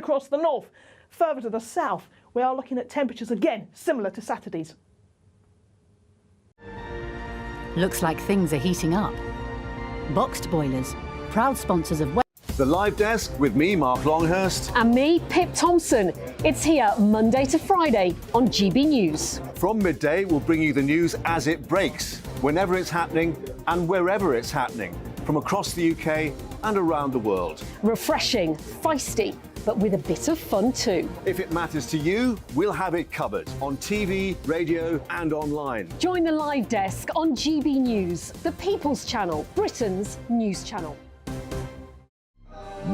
across the north. Further to the south, we are looking at temperatures again similar to Saturday's. Looks like things are heating up. Boxed boilers, proud sponsors of... The Live Desk with me, Mark Longhurst. And me, Pip Thompson. It's here Monday to Friday on GB News. From midday, we'll bring you the news as it breaks, whenever it's happening and wherever it's happening, from across the UK and around the world. Refreshing, feisty, but with a bit of fun too. If it matters to you, we'll have it covered on TV, radio and online. Join the Live Desk on GB News, the People's Channel, Britain's news channel.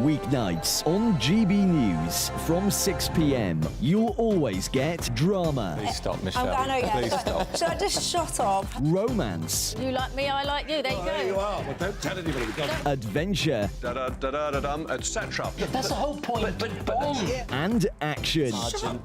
Weeknights on GB News from 6 p.m. You'll always get drama. Please stop, Michelle. I know, yeah. Please stop. Should I just shut up? Romance. You like me, I like you. There you go. There you are. Well, don't tell anybody. Adventure. Etc. That's the whole point. But And action. Sergeant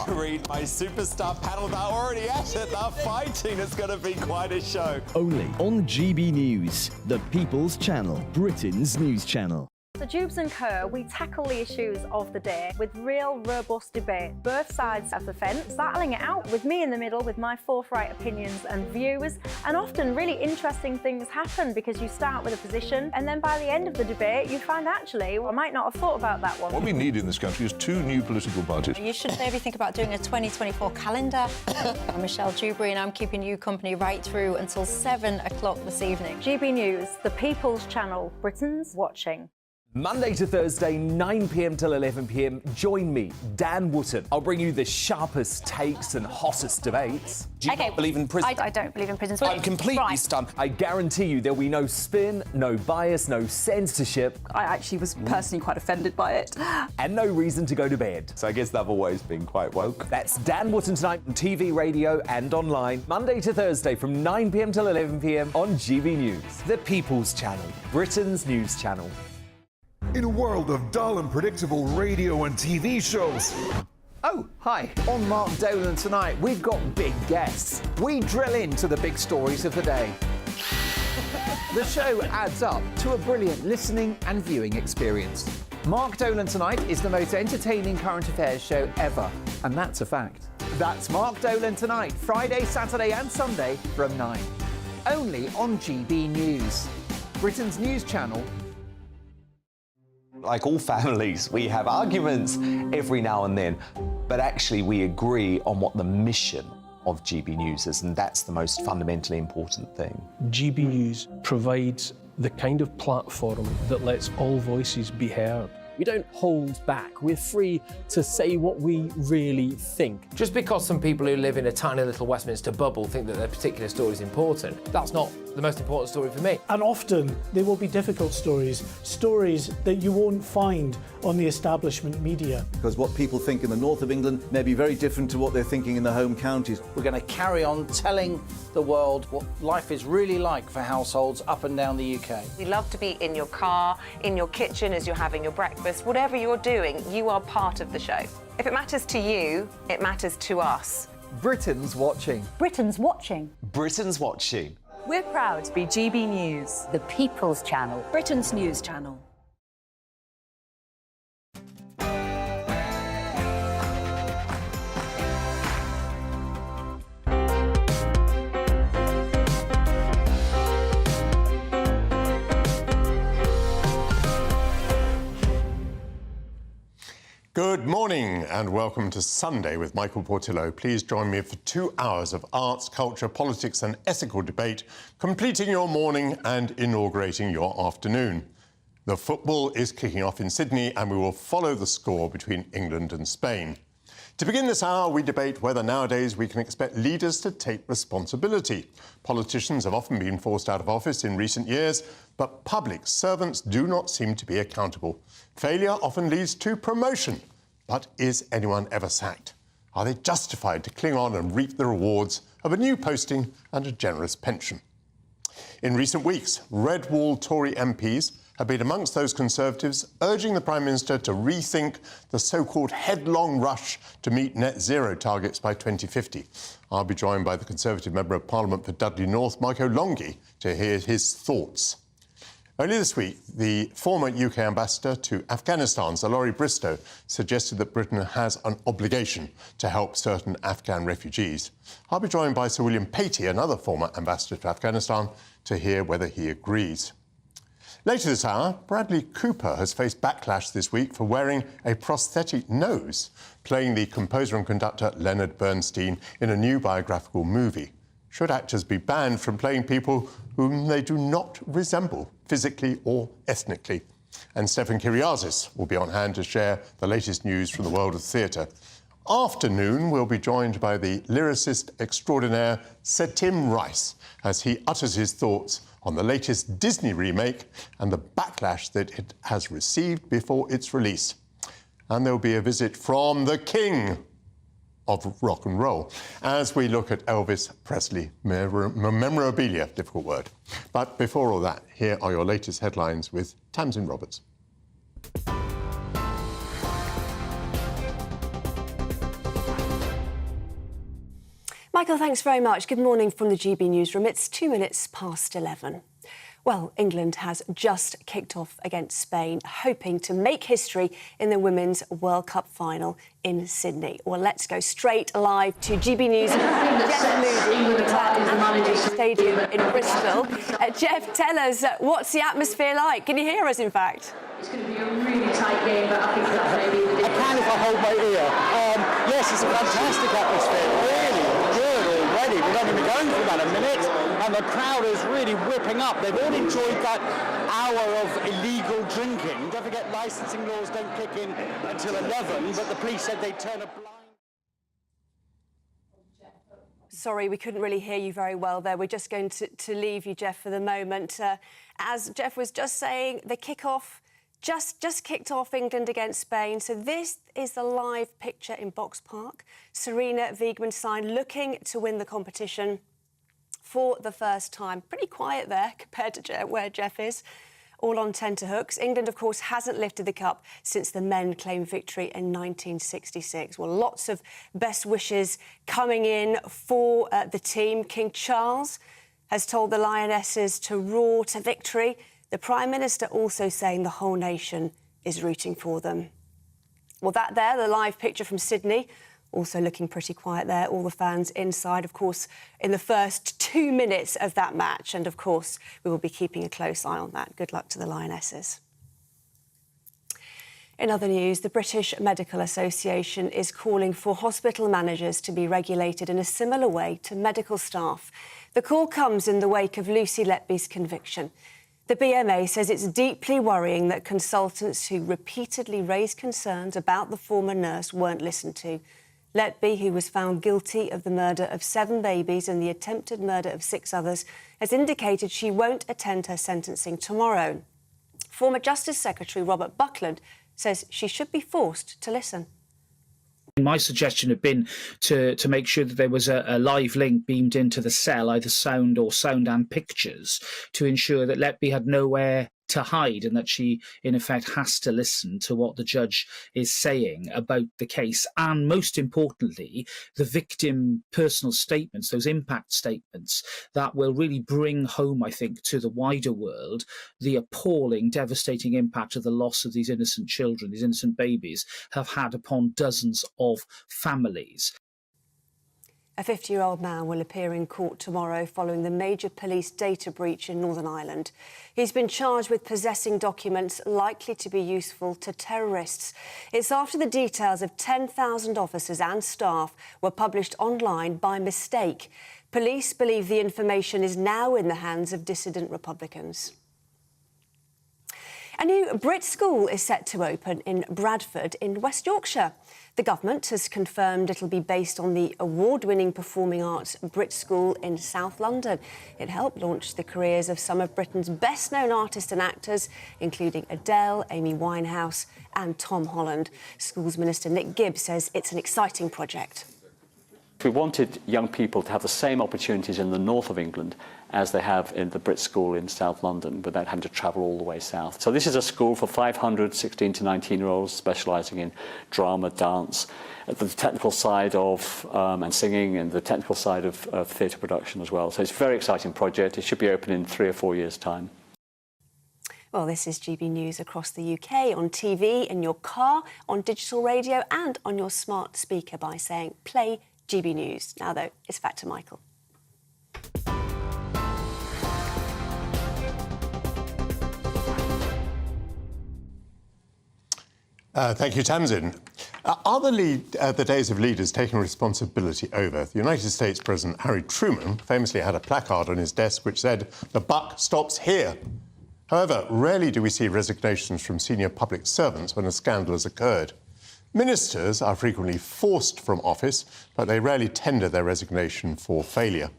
read my superstar panel. They're already at it. They're fighting. It's going to be quite a show. Only on GB News, the People's Channel, Britain's news channel. So Jubes and Kerr, we tackle the issues of the day with real robust debate, both sides of the fence, battling it out with me in the middle with my forthright opinions and views. And often really interesting things happen because you start with a position and then by the end of the debate you find actually, well, I might not have thought about that one. What we need in this country is 2 new political parties. You should maybe think about doing a 2024 calendar. I'm Michelle Dewberry and I'm keeping you company right through until 7 o'clock this evening. GB News, the People's Channel, Britain's watching. Monday to Thursday, 9 p.m. till 11 p.m. Join me, Dan Wootton. I'll bring you the sharpest takes and hottest debates. Do you not believe in prison? I don't believe in prisons. I'm completely stunned. I guarantee you there'll be no spin, no bias, no censorship. I actually was personally quite offended by it. And no reason to go to bed. So I guess they've always been quite woke. That's Dan Wootton tonight on TV, radio and online. Monday to Thursday from 9 p.m. till 11 p.m. on GB News. The People's Channel, Britain's news channel. In a world of dull and predictable radio and TV shows. Oh, hi. On Mark Dolan tonight, we've got big guests. We drill into the big stories of the day. The show adds up to a brilliant listening and viewing experience. Mark Dolan Tonight is the most entertaining current affairs show ever, and that's a fact. That's Mark Dolan Tonight, Friday, Saturday and Sunday from 9. Only on GB News, Britain's news channel. Like all families, we have arguments every now and then, but actually we agree on what the mission of GB News is, and that's the most fundamentally important thing. GB News provides the kind of platform that lets all voices be heard. We don't hold back. We're free to say what we really think. Just because some people who live in a tiny little Westminster bubble think that their particular story is important, that's not the most important story for me. And often there will be difficult stories, stories that you won't find on the establishment media. Because what people think in the north of England may be very different to what they're thinking in the home counties. We're going to carry on telling the world what life is really like for households up and down the UK. We love to be in your car, in your kitchen as you're having your breakfast. Whatever you're doing, you are part of the show. If it matters to you, it matters to us. Britain's watching. Britain's watching. Britain's watching. We're proud to be GB News, The People's Channel, Britain's news channel. Good morning and welcome to Sunday with Michael Portillo. Please join me for 2 hours of arts, culture, politics and ethical debate, completing your morning and inaugurating your afternoon. The football is kicking off in Sydney and we will follow the score between England and Spain. To begin this hour, we debate whether nowadays we can expect leaders to take responsibility. Politicians have often been forced out of office in recent years, but public servants do not seem to be accountable. Failure often leads to promotion. But is anyone ever sacked? Are they justified to cling on and reap the rewards of a new posting and a generous pension? In recent weeks, red wall Tory MPs have been amongst those Conservatives urging the Prime Minister to rethink the so-called headlong rush to meet net zero targets by 2050. I'll be joined by the Conservative Member of Parliament for Dudley North, Mike O'Longy, to hear his thoughts. Earlier this week, the former UK ambassador to Afghanistan, Laurie Bristow, suggested that Britain has an obligation to help certain Afghan refugees. I'll be joined by Sir William Patey, another former ambassador to Afghanistan, to hear whether he agrees. Later this hour, Bradley Cooper has faced backlash this week for wearing a prosthetic nose, playing the composer and conductor Leonard Bernstein in a new biographical movie. Should actors be banned from playing people whom they do not resemble, physically or ethnically? And Stefan Kyriazis will be on hand to share the latest news from the world of theatre. Afternoon, we'll be joined by the lyricist extraordinaire Sir Tim Rice as he utters his thoughts on the latest Disney remake and the backlash that it has received before its release. And there'll be a visit from the king of rock and roll as we look at Elvis Presley memorabilia, difficult word. But before all that, here are your latest headlines with Tamsin Roberts. Michael, thanks very much. Good morning from the GB Newsroom. It's 2 minutes past 11. Well, England has just kicked off against Spain, hoping to make history in the Women's World Cup final in Sydney. Well, let's go straight live to GB News. Jeff Moody at Stadium in Bristol. Jeff, tell us, what's the atmosphere like? Can you hear us, in fact? It's going to be a really tight game, but I think that's maybe the difference. I can if I hold my ear. Yes, it's a fantastic atmosphere. Really good already. We've only been going for about a minute, and the crowd is really whipping up. They've all enjoyed that hour of illegal drinking. Don't forget, licensing laws don't kick in until 11, but the police said they'd turn a blind... Sorry, we couldn't really hear you very well there. We're just going to leave you, Jeff, for the moment. As Jeff was just saying, the kick-off just kicked off, England against Spain. So this is the live picture in Box Park. Serena Wiegmann looking to win the competition for the first time. Pretty quiet there compared to where Jeff is. All on tenterhooks. England, of course, hasn't lifted the cup since the men claimed victory in 1966. Well, lots of best wishes coming in for the team. King Charles has told the Lionesses to roar to victory. The Prime Minister also saying the whole nation is rooting for them. Well, that there, the live picture from Sydney, also looking pretty quiet there. All the fans inside, of course, in the first 2 minutes of that match. And, of course, we will be keeping a close eye on that. Good luck to the Lionesses. In other news, the British Medical Association is calling for hospital managers to be regulated in a similar way to medical staff. The call comes in the wake of Lucy Letby's conviction. The BMA says it's deeply worrying that consultants who repeatedly raised concerns about the former nurse weren't listened to. Letby, who was found guilty of the murder of 7 babies and the attempted murder of 6 others, has indicated she won't attend her sentencing tomorrow. Former Justice Secretary Robert Buckland says she should be forced to listen. My suggestion had been to make sure that there was a live link beamed into the cell, either sound or sound and pictures, to ensure that Letby had nowhere to hide and that she, in effect, has to listen to what the judge is saying about the case. And most importantly, the victim personal statements, those impact statements that will really bring home, I think, to the wider world the appalling, devastating impact of the loss of these innocent children, these innocent babies, have had upon dozens of families. A 50-year-old man will appear in court tomorrow following the major police data breach in Northern Ireland. He's been charged with possessing documents likely to be useful to terrorists. It's after the details of 10,000 officers and staff were published online by mistake. Police believe the information is now in the hands of dissident Republicans. A new Brit school is set to open in Bradford in West Yorkshire. The government has confirmed it'll be based on the award-winning performing arts Brit School in South London. It helped launch the careers of some of Britain's best-known artists and actors, including Adele, Amy Winehouse and Tom Holland. Schools Minister Nick Gibb says it's an exciting project. We wanted young people to have the same opportunities in the north of England as they have in the Brit School in South London without having to travel all the way south. So this is a school for 500 16 to 19-year-olds specialising in drama, dance, the technical side of and singing and the technical side of theatre production as well. So it's a very exciting project. It should be open in 3 or 4 years' time. Well, this is GB News across the UK, on TV, in your car, on digital radio and on your smart speaker by saying, play GB News. Now, though, it's back to Michael. Thank you, Tamsin. Are the days of leaders taking responsibility over? The United States President Harry Truman famously had a placard on his desk which said, "The buck stops here." However, rarely do we see resignations from senior public servants when a scandal has occurred. Ministers are frequently forced from office, but they rarely tender their resignation for failure.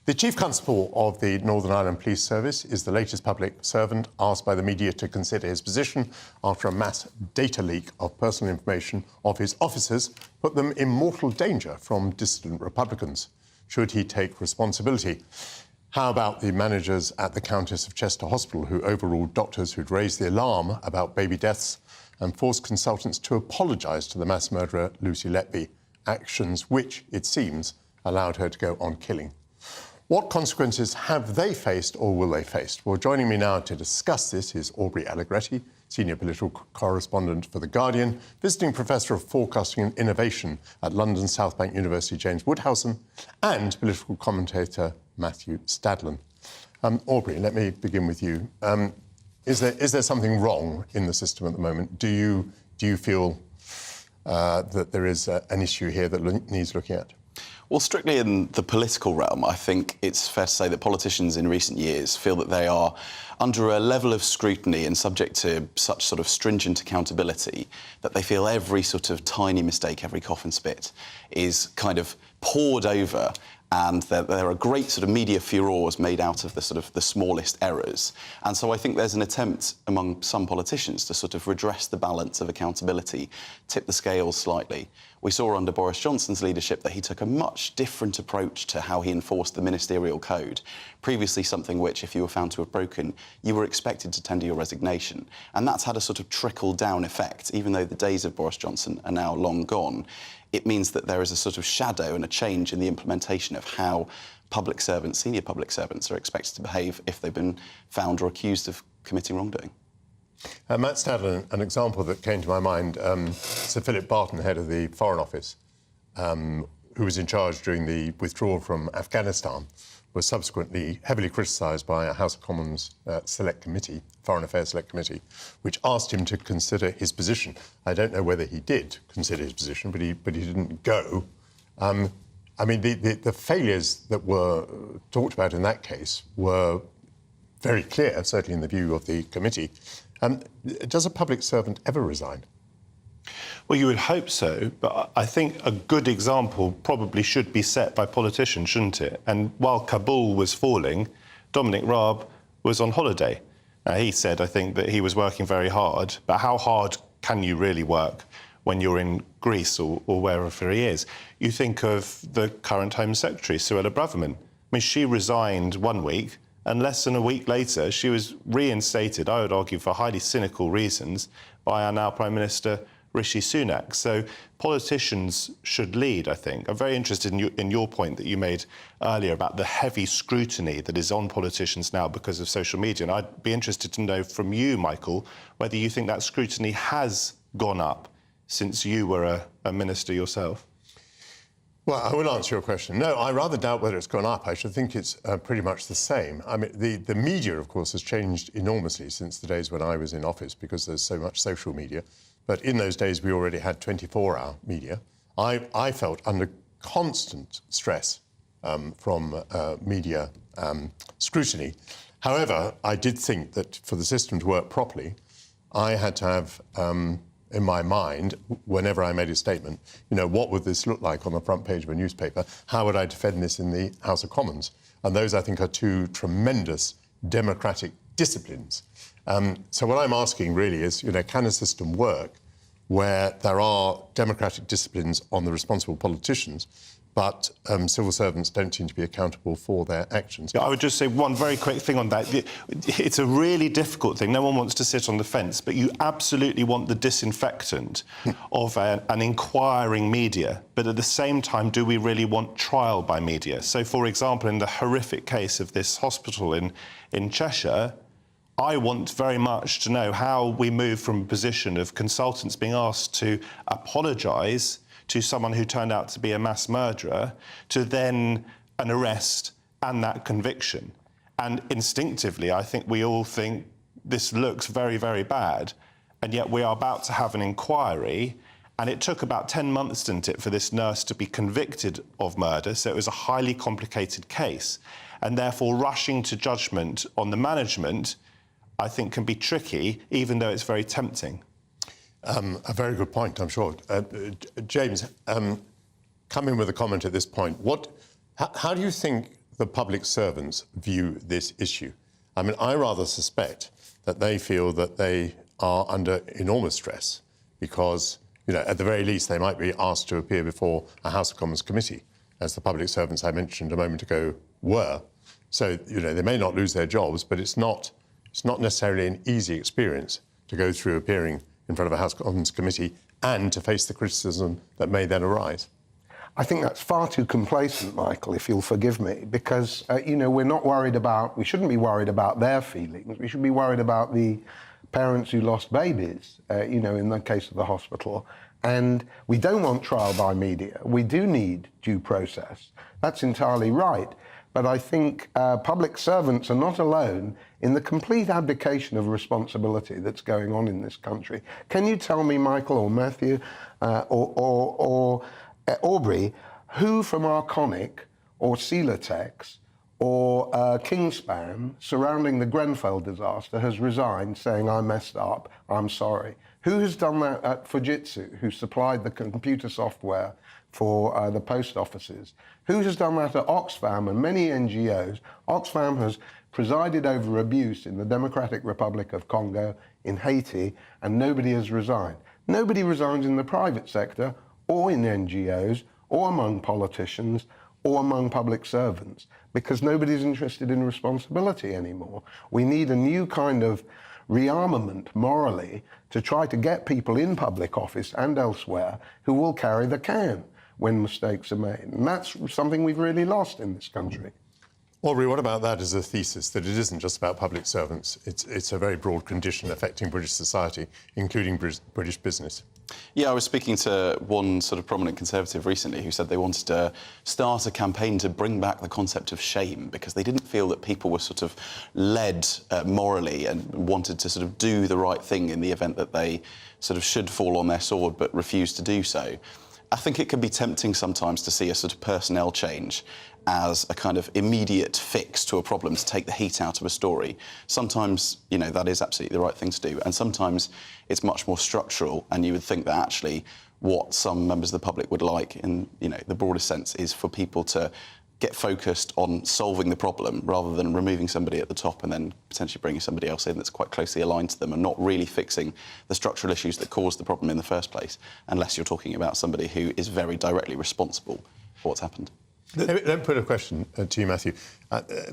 The Chief Constable of the Northern Ireland Police Service is the latest public servant asked by the media to consider his position after a mass data leak of personal information of his officers put them in mortal danger from dissident Republicans. Should he take responsibility? How about the managers at the Countess of Chester Hospital who overruled doctors who'd raised the alarm about baby deaths and forced consultants to apologise to the mass murderer Lucy Letby, actions which, it seems, allowed her to go on killing? What consequences have they faced or will they face? Well, joining me now to discuss this is Aubrey Allegretti, Senior Political Correspondent for The Guardian, Visiting Professor of Forecasting and Innovation at London South Bank University, James Woodhousen, and Political Commentator Matthew Stadlen. Aubrey, let me begin with you. Is there something wrong in the system at the moment? Do you feel that there is an issue here that needs looking at? Well, strictly in the political realm, I think it's fair to say that politicians in recent years feel that they are under a level of scrutiny and subject to such sort of stringent accountability that they feel every sort of tiny mistake, every cough and spit is kind of poured over, and there are great sort of media furores made out of the smallest errors. And so I think there's an attempt among some politicians to sort of redress the balance of accountability, tip the scales slightly. We saw under Boris Johnson's leadership that he took a much different approach to how he enforced the ministerial code. Previously something which, if you were found to have broken, you were expected to tender your resignation. And that's had a sort of trickle-down effect. Even though the days of Boris Johnson are now long gone, it means that there is a sort of shadow and a change in the implementation of how public servants, senior public servants, are expected to behave if they've been found or accused of committing wrongdoing. Matt Stadlen, an example that came to my mind, Sir Philip Barton, head of the Foreign Office, who was in charge during the withdrawal from Afghanistan, was subsequently heavily criticised by a House of Commons Select Committee, Foreign Affairs Select Committee, which asked him to consider his position. I don't know whether he did consider his position, but he didn't go. I mean, the failures that were talked about in that case were very clear, certainly in the view of the committee. Does a public servant ever resign? Well, you would hope so, but I think a good example probably should be set by politicians, shouldn't it? And while Kabul was falling, Dominic Raab was on holiday. Now, he said, I think, that he was working very hard, but how hard can you really work when you're in Greece or wherever he is? You think of the current Home Secretary, Suella Braverman. I mean, she resigned 1 week, and less than a week later, she was reinstated, I would argue, for highly cynical reasons, by our now Prime Minister, Rishi Sunak. So politicians should lead, I think. I'm very interested in your point that you made earlier about the heavy scrutiny that is on politicians now because of social media. And I'd be interested to know from you, Michael, whether you think that scrutiny has gone up since you were a minister yourself. Well, I will answer your question. No, I rather doubt whether it's gone up. I should think it's pretty much the same. I mean, the media, of course, has changed enormously since the days when I was in office because there's so much social media. But in those days, we already had 24-hour media. I felt under constant stress from media scrutiny. However, I did think that for the system to work properly, I had to have in my mind, whenever I made a statement, you know, what would this look like on the front page of a newspaper? How would I defend this in the House of Commons? And those, I think, are two tremendous democratic disciplines. So what I'm asking really is, you know, can a system work where there are democratic disciplines on the responsible politicians, but civil servants don't seem to be accountable for their actions? I would just say one very quick thing on that. It's a really difficult thing. No one wants to sit on the fence, but you absolutely want the disinfectant of an inquiring media. But at the same time, do we really want trial by media? So, for example, in the horrific case of this hospital in Cheshire, I want very much to know how we move from a position of consultants being asked to apologise to someone who turned out to be a mass murderer to then an arrest and that conviction. And instinctively, I think we all think this looks very, very bad, and yet we are about to have an inquiry, and it took about 10 months, didn't it, for this nurse to be convicted of murder, so it was a highly complicated case, and therefore rushing to judgment on the management, I think, can be tricky, even though it's very tempting. A very good point, I'm sure. James, come in with a comment at this point. How do you think the public servants view this issue? I mean, I rather suspect that they feel that they are under enormous stress because, you know, at the very least, they might be asked to appear before a House of Commons committee, as the public servants I mentioned a moment ago were. So, you know, they may not lose their jobs, but it's not necessarily an easy experience to go through appearing in front of a House of Commons committee and to face the criticism that may then arise. I think that's far too complacent, Michael, if you'll forgive me, because, you know, we shouldn't be worried about their feelings. We should be worried about the parents who lost babies, you know, in the case of the hospital. And we don't want trial by media. We do need due process. That's entirely right. But I think public servants are not alone in the complete abdication of responsibility that's going on in this country. Can you tell me, Michael or Matthew or Aubrey, who from Arconic or Celotex or Kingspan surrounding the Grenfell disaster has resigned saying, I messed up, I'm sorry? Who has done that at Fujitsu, who supplied the computer software for the post offices? Who has done that at Oxfam and many NGOs? Oxfam has presided over abuse in the Democratic Republic of Congo, in Haiti, and nobody has resigned. Nobody resigns in the private sector or in NGOs or among politicians or among public servants because nobody's interested in responsibility anymore. We need a new kind of rearmament morally to try to get people in public office and elsewhere who will carry the can when mistakes are made. And that's something we've really lost in this country. Aubrey, what about that as a thesis, that it isn't just about public servants? It's a very broad condition affecting British society, including British business. Yeah, I was speaking to one sort of prominent Conservative recently who said they wanted to start a campaign to bring back the concept of shame because they didn't feel that people were sort of led morally and wanted to sort of do the right thing in the event that they sort of should fall on their sword but refuse to do so. I think it can be tempting sometimes to see a sort of personnel change as a kind of immediate fix to a problem to take the heat out of a story. Sometimes, you know, that is absolutely the right thing to do, and sometimes it's much more structural, and you would think that actually what some members of the public would like in, you know, the broadest sense is for people to get focused on solving the problem rather than removing somebody at the top and then potentially bringing somebody else in that's quite closely aligned to them and not really fixing the structural issues that caused the problem in the first place, unless you're talking about somebody who is very directly responsible for what's happened. Let me put a question to you, Matthew.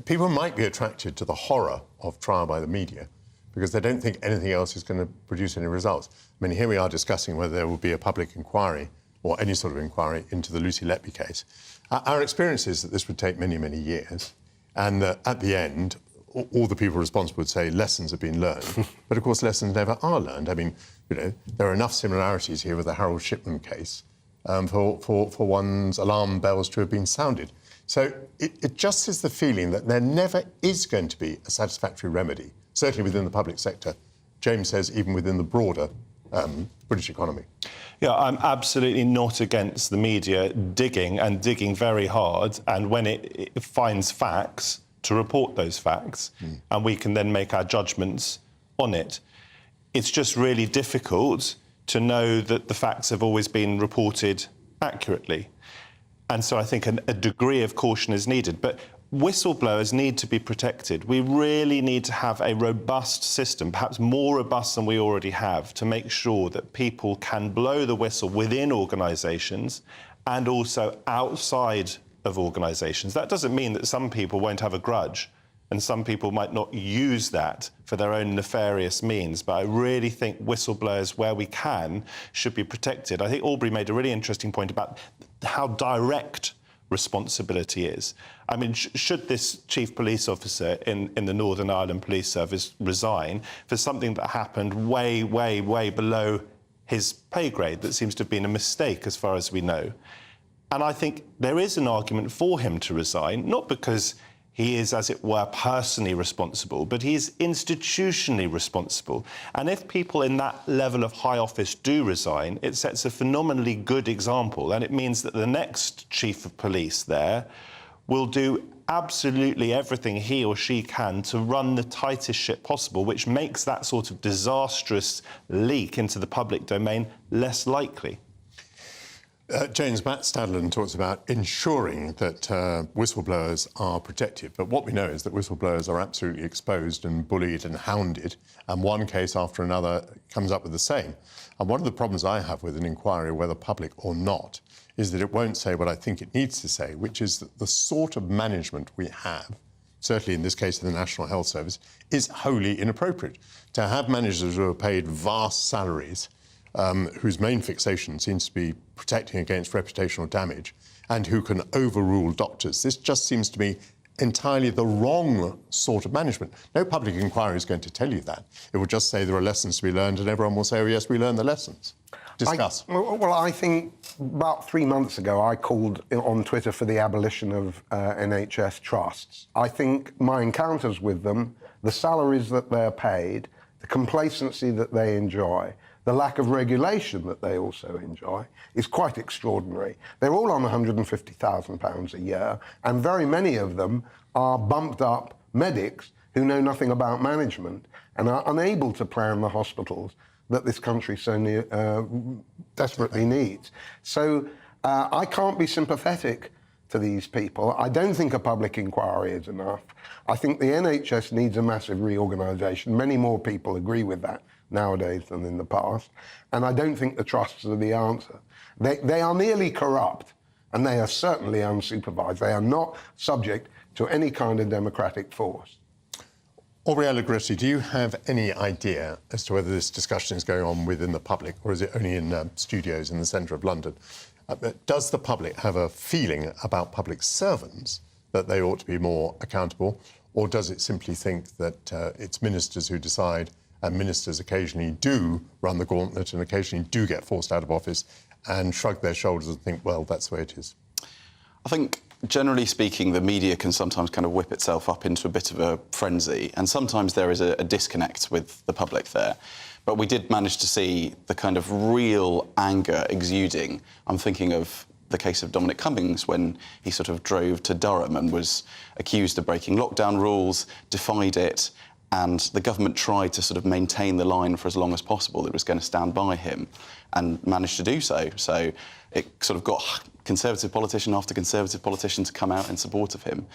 People might be attracted to the horror of trial by the media because they don't think anything else is going to produce any results. I mean, here we are discussing whether there will be a public inquiry or any sort of inquiry into the Lucy Letby case. Our experience is that this would take many, many years, and that at the end, all the people responsible would say lessons have been learned. But, of course, lessons never are learned. I mean, you know, there are enough similarities here with the Harold Shipman case for one's alarm bells to have been sounded. So it just is the feeling that there never is going to be a satisfactory remedy, certainly within the public sector. James says even within the broader British economy. Yeah, I'm absolutely not against the media digging very hard, and when it finds facts, to report those facts, and we can then make our judgments on it. It's just really difficult to know that the facts have always been reported accurately. And so I think a degree of caution is needed. But whistleblowers need to be protected. We really need to have a robust system, perhaps more robust than we already have, to make sure that people can blow the whistle within organisations and also outside of organisations. That doesn't mean that some people won't have a grudge and some people might not use that for their own nefarious means. But I really think whistleblowers, where we can, should be protected. I think Aubrey made a really interesting point about how direct responsibility is. I mean, should this chief police officer in the Northern Ireland Police Service resign for something that happened way, way, way below his pay grade that seems to have been a mistake as far as we know? And I think there is an argument for him to resign, not because he is, as it were, personally responsible, but he is institutionally responsible. And if people in that level of high office do resign, it sets a phenomenally good example. And it means that the next chief of police there will do absolutely everything he or she can to run the tightest ship possible, which makes that sort of disastrous leak into the public domain less likely. James, Matt Stadlen talks about ensuring that whistleblowers are protected. But what we know is that whistleblowers are absolutely exposed and bullied and hounded, and one case after another comes up with the same. And one of the problems I have with an inquiry, whether public or not, is that it won't say what I think it needs to say, which is that the sort of management we have, certainly in this case of the National Health Service, is wholly inappropriate. To have managers who are paid vast salaries, whose main fixation seems to be protecting against reputational damage, and who can overrule doctors. This just seems to me entirely the wrong sort of management. No public inquiry is going to tell you that. It will just say there are lessons to be learned, and everyone will say, oh, yes, we learned the lessons. Discuss. I think about 3 months ago, I called on Twitter for the abolition of NHS trusts. I think my encounters with them, the salaries that they're paid, the complacency that they enjoy, the lack of regulation that they also enjoy is quite extraordinary. They're all on £150,000 a year, and very many of them are bumped up medics who know nothing about management and are unable to plan the hospitals that this country so desperately needs. So I can't be sympathetic to these people. I don't think a public inquiry is enough. I think the NHS needs a massive reorganisation. Many more people agree with that nowadays than in the past. And I don't think the trusts are the answer. They are nearly corrupt, and they are certainly unsupervised. They are not subject to any kind of democratic force. Aubrielle Agretti, do you have any idea as to whether this discussion is going on within the public, or is it only in studios in the centre of London? Does the public have a feeling about public servants that they ought to be more accountable, or does it simply think that it's ministers who decide, and ministers occasionally do run the gauntlet and occasionally do get forced out of office and shrug their shoulders and think, well, that's the way it is? I think, generally speaking, the media can sometimes kind of whip itself up into a bit of a frenzy, and sometimes there is a disconnect with the public there. But we did manage to see the kind of real anger exuding. I'm thinking of the case of Dominic Cummings when he sort of drove to Durham and was accused of breaking lockdown rules, defied it, and the government tried to sort of maintain the line for as long as possible that it was going to stand by him, and managed to do so. So it sort of got Conservative politician after Conservative politician to come out in support of him.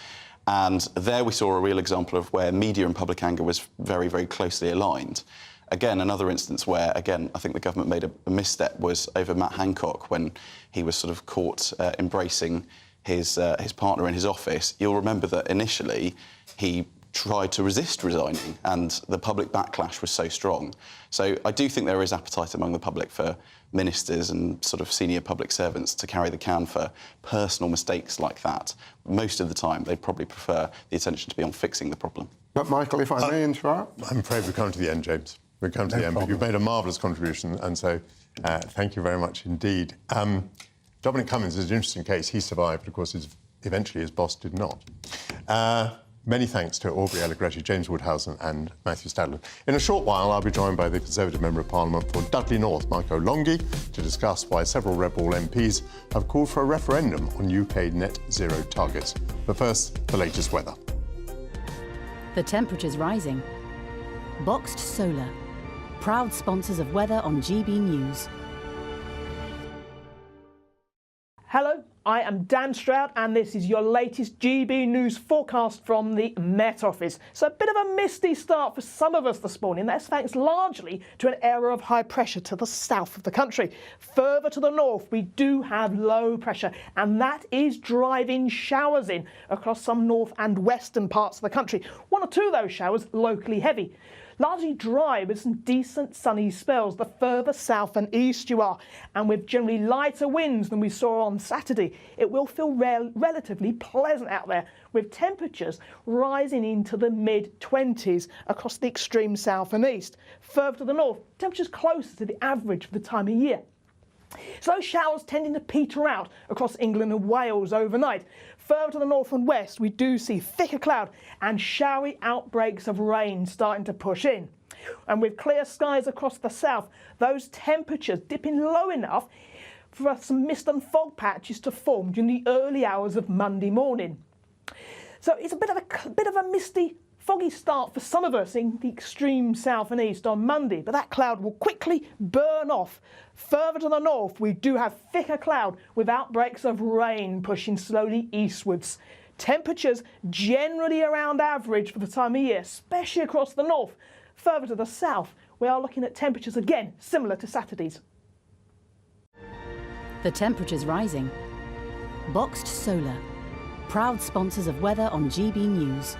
And there we saw a real example of where media and public anger was very, very closely aligned. Again, another instance where, again, I think the government made a misstep was over Matt Hancock when he was sort of caught embracing his partner in his office. You'll remember that initially he tried to resist resigning, and the public backlash was so strong. So I do think there is appetite among the public for ministers and sort of senior public servants to carry the can for personal mistakes like that. Most of the time, they probably prefer the attention to be on fixing the problem. But, Michael, if I may interrupt? I'm afraid we've come to the end, James. We've come to the end, but you've made a marvellous contribution, and so thank you very much indeed. Dominic Cummings is an interesting case. He survived, but of course, eventually his boss did not. Many thanks to Aubrielle Agretti, James Woodhousen and Matthew Stadlen. In a short while, I'll be joined by the Conservative Member of Parliament for Dudley North, Mike O'Longy, to discuss why several Red Ball MPs have called for a referendum on UK net zero targets. But first, the latest weather. The temperature's rising. Boxed Solar, proud sponsors of weather on GB News. Hello, I am Dan Stroud and this is your latest GB News forecast from the Met Office. So a bit of a misty start for some of us this morning. That's thanks largely to an area of high pressure to the south of the country. Further to the north, we do have low pressure, and that is driving showers in across some north and western parts of the country. One or two of those showers locally heavy. Largely dry with some decent sunny spells the further south and east you are, and with generally lighter winds than we saw on Saturday. It will feel relatively pleasant out there, with temperatures rising into the mid-20s across the extreme south and east. Further to the north, temperatures closer to the average for the time of year. Slow showers tending to peter out across England and Wales overnight. Further to the north and west, we do see thicker cloud and showery outbreaks of rain starting to push in. And with clear skies across the south, those temperatures dipping low enough for some mist and fog patches to form during the early hours of Monday morning. So it's a bit of a misty, foggy start for some of us in the extreme south and east on Monday, but that cloud will quickly burn off. Further to the north, we do have thicker cloud with outbreaks of rain pushing slowly eastwards. Temperatures generally around average for the time of year, especially across the north. Further to the south, we are looking at temperatures again similar to Saturday's. The temperature's rising. Boxed Solar, proud sponsors of weather on GB News.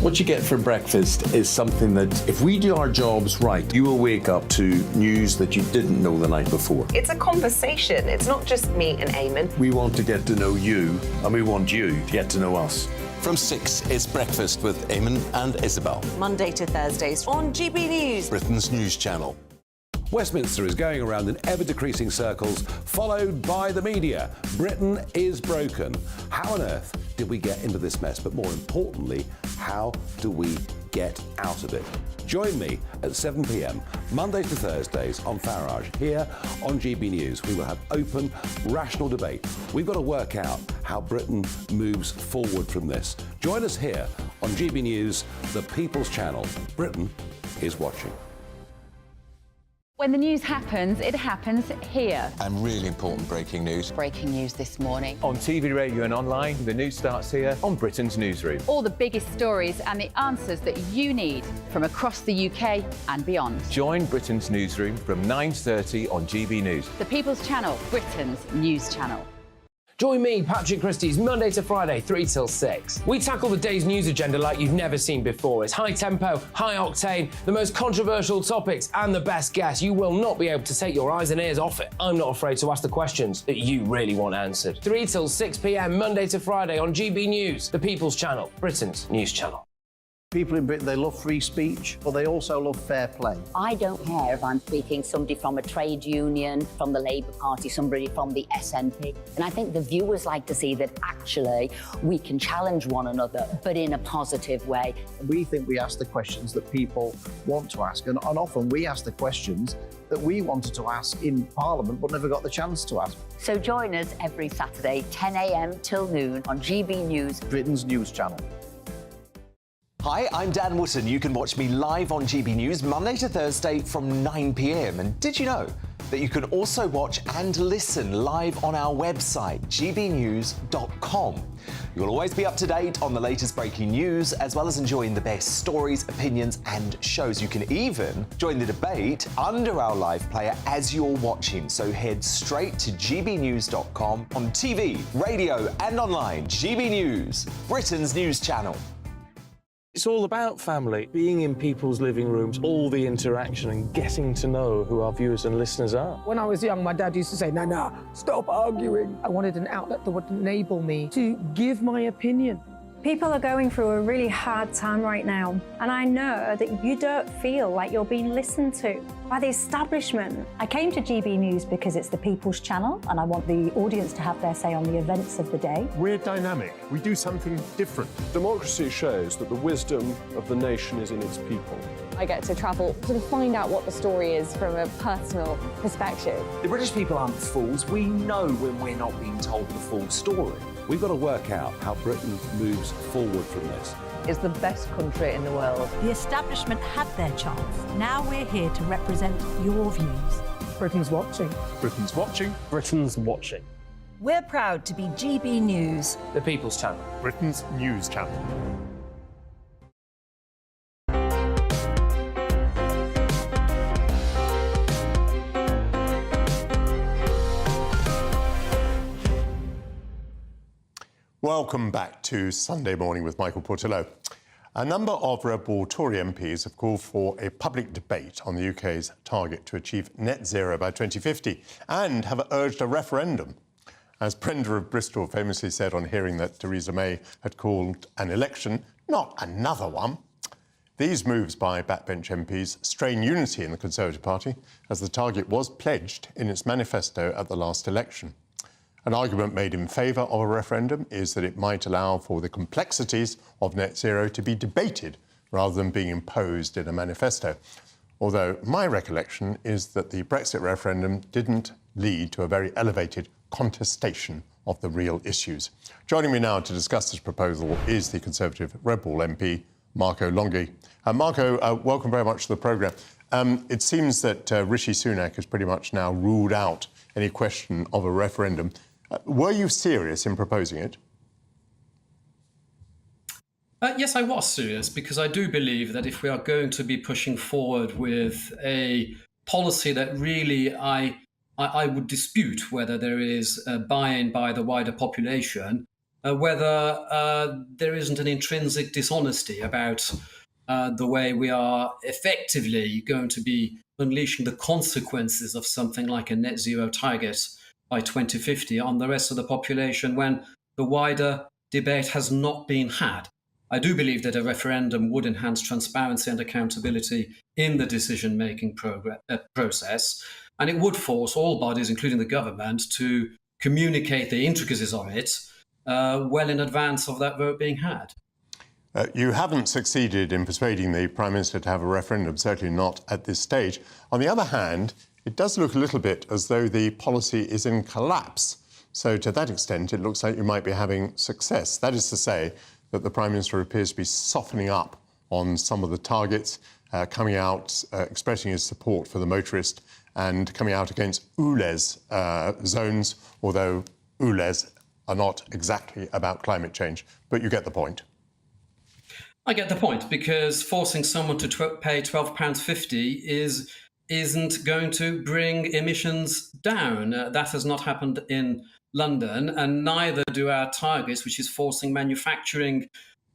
What you get for breakfast is something that, if we do our jobs right, you will wake up to news that you didn't know the night before. It's a conversation. It's not just me and Eamon. We want to get to know you, and we want you to get to know us. From 6, it's Breakfast with Eamon and Isabel. Monday to Thursdays on GB News. Britain's news channel. Westminster is going around in ever-decreasing circles, followed by the media. Britain is broken. How on earth did we get into this mess? But more importantly, how do we get out of it? Join me at 7 p.m, Mondays to Thursdays on Farage, here on GB News. We will have open, rational debate. We've got to work out how Britain moves forward from this. Join us here on GB News, the People's Channel. Britain is watching. When the news happens, it happens here. And really important breaking news. Breaking news this morning. On TV, radio and online, the news starts here on Britain's Newsroom. All the biggest stories and the answers that you need from across the UK and beyond. Join Britain's Newsroom from 9:30 on GB News. The People's Channel, Britain's news channel. Join me, Patrick Christie's Monday to Friday, 3 till 6. We tackle the day's news agenda like you've never seen before. It's high tempo, high octane, the most controversial topics and the best guests. You will not be able to take your eyes and ears off it. I'm not afraid to ask the questions that you really want answered. 3 till 6 p.m, Monday to Friday on GB News, the People's Channel, Britain's news channel. People in Britain, they love free speech, but they also love fair play. I don't care if I'm speaking somebody from a trade union, from the Labour Party, somebody from the SNP. And I think the viewers like to see that actually we can challenge one another, but in a positive way. We think we ask the questions that people want to ask, and often we ask the questions that we wanted to ask in Parliament but never got the chance to ask. So join us every Saturday, 10 a.m. till noon on GB News, Britain's news channel. Hi, I'm Dan Wootton. You can watch me live on GB News Monday to Thursday from 9 p.m. And did you know that you can also watch and listen live on our website, gbnews.com. You'll always be up to date on the latest breaking news, as well as enjoying the best stories, opinions and shows. You can even join the debate under our live player as you're watching. So head straight to gbnews.com on TV, radio and online. GB News, Britain's news channel. It's all about family, being in people's living rooms, all the interaction and getting to know who our viewers and listeners are. When I was young, my dad used to say, Nana, stop arguing. I wanted an outlet that would enable me to give my opinion. People are going through a really hard time right now, and I know that you don't feel like you're being listened to by the establishment. I came to GB News because it's the People's Channel, and I want the audience to have their say on the events of the day. We're dynamic. We do something different. Democracy shows that the wisdom of the nation is in its people. I get to travel to find out what the story is from a personal perspective. The British people aren't fools. We know when we're not being told the full story. We've got to work out how Britain moves forward from this. It's the best country in the world. The establishment had their chance. Now we're here to represent your views. Britain's watching. Britain's watching. Britain's watching. We're proud to be GB News, The People's Channel, Britain's news channel. Welcome back to Sunday Morning with Michael Portillo. A number of Rebel Tory MPs have called for a public debate on the UK's target to achieve net zero by 2050 and have urged a referendum. As Brenda of Bristol famously said on hearing that Theresa May had called an election, not another one. These moves by backbench MPs strain unity in the Conservative Party, as the target was pledged in its manifesto at the last election. An argument made in favour of a referendum is that it might allow for the complexities of net zero to be debated rather than being imposed in a manifesto. Although my recollection is that the Brexit referendum didn't lead to a very elevated contestation of the real issues. Joining me now to discuss this proposal is the Conservative Rebel MP, Marco Longhi. Marco, welcome very much to the programme. It seems that Rishi Sunak has pretty much now ruled out any question of a referendum. Were you serious in proposing it? Yes, I was serious, because I do believe that if we are going to be pushing forward with a policy that really I would dispute whether there is a buy-in by the wider population, whether there isn't an intrinsic dishonesty about the way we are effectively going to be unleashing the consequences of something like a net zero target by 2050 on the rest of the population when the wider debate has not been had. I do believe that a referendum would enhance transparency and accountability in the decision-making process, and it would force all bodies, including the government, to communicate the intricacies of it well in advance of that vote being had. You haven't succeeded in persuading the Prime Minister to have a referendum, certainly not at this stage. On the other hand, it does look a little bit as though the policy is in collapse. So to that extent, it looks like you might be having success. That is to say that the Prime Minister appears to be softening up on some of the targets, coming out, expressing his support for the motorist and coming out against ULEZ zones, although ULEZ are not exactly about climate change. But you get the point. I get the point, because forcing someone to pay £12.50 isn't going to bring emissions down. That has not happened in London, and neither do our targets, which is forcing manufacturing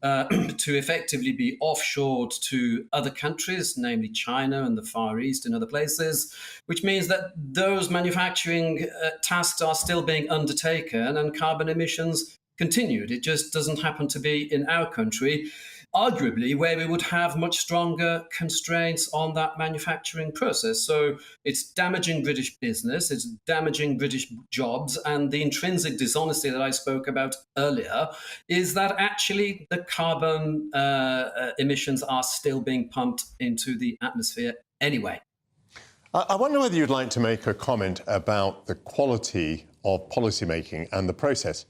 to effectively be offshored to other countries, namely China and the Far East and other places, which means that those manufacturing tasks are still being undertaken and carbon emissions continued. It just doesn't happen to be in our country, arguably where we would have much stronger constraints on that manufacturing process. So it's damaging British business, it's damaging British jobs, and the intrinsic dishonesty that I spoke about earlier is that actually the carbon emissions are still being pumped into the atmosphere anyway. I wonder whether you'd like to make a comment about the quality of policymaking and the process.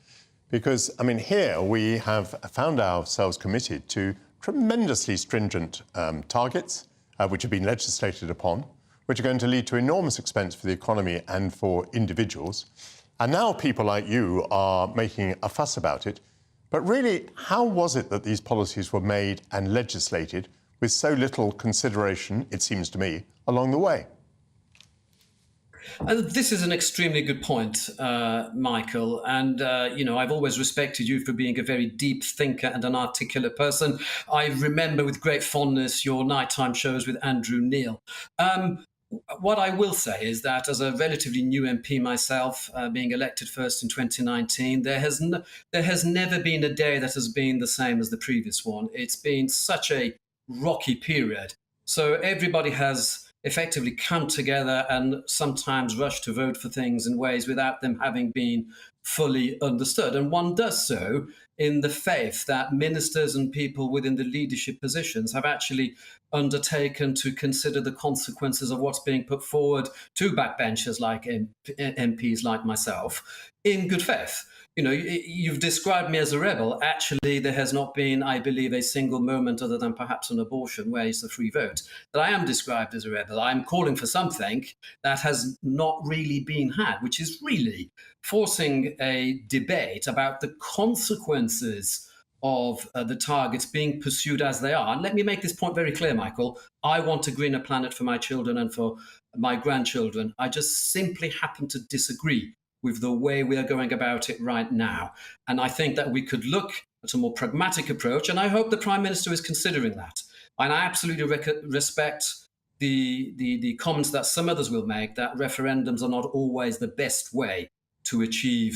Because, I mean, here we have found ourselves committed to tremendously stringent targets, which have been legislated upon, which are going to lead to enormous expense for the economy and for individuals. And now people like you are making a fuss about it. But really, how was it that these policies were made and legislated with so little consideration, it seems to me, along the way? This is an extremely good point, Michael. And, I've always respected you for being a very deep thinker and an articulate person. I remember with great fondness your nighttime shows with Andrew Neil. What I will say is that as a relatively new MP myself, being elected first in 2019, there has never been a day that has been the same as the previous one. It's been such a rocky period. So everybody has effectively come together and sometimes rush to vote for things in ways without them having been fully understood. And one does so in the faith that ministers and people within the leadership positions have actually undertaken to consider the consequences of what's being put forward to backbenchers like MPs like myself in good faith. You've described me as a rebel. Actually, there has not been, I believe, a single moment other than perhaps an abortion where it's a free vote that I am described as a rebel. I'm calling for something that has not really been had, which is really forcing a debate about the consequences of the targets being pursued as they are. And let me make this point very clear, Michael. I want a greener planet for my children and for my grandchildren. I just simply happen to disagree with the way we are going about it right now. And I think that we could look at a more pragmatic approach, and I hope the Prime Minister is considering that. And I absolutely respect the comments that some others will make, that referendums are not always the best way to achieve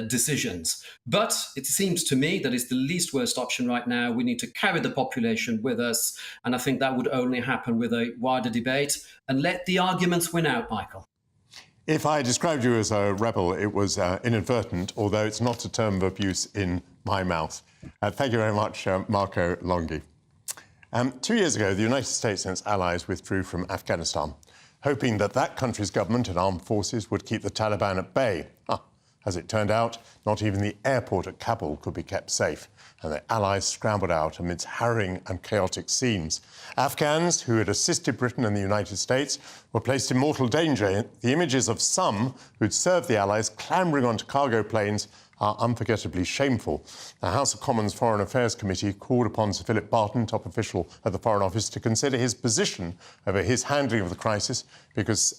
decisions. But it seems to me that it's the least worst option right now. We need to carry the population with us, and I think that would only happen with a wider debate and let the arguments win out, Michael. If I described you as a rebel, it was inadvertent, although it's not a term of abuse in my mouth. Thank you very much, Marco Longhi. 2 years ago, the United States and its allies withdrew from Afghanistan, hoping that that country's government and armed forces would keep the Taliban at bay. As it turned out, not even the airport at Kabul could be kept safe, and the allies scrambled out amidst harrowing and chaotic scenes. Afghans who had assisted Britain and the United States were placed in mortal danger. The images of some who'd served the allies clambering onto cargo planes are unforgettably shameful. The House of Commons Foreign Affairs Committee called upon Sir Philip Barton, top official at the Foreign Office, to consider his position over his handling of the crisis because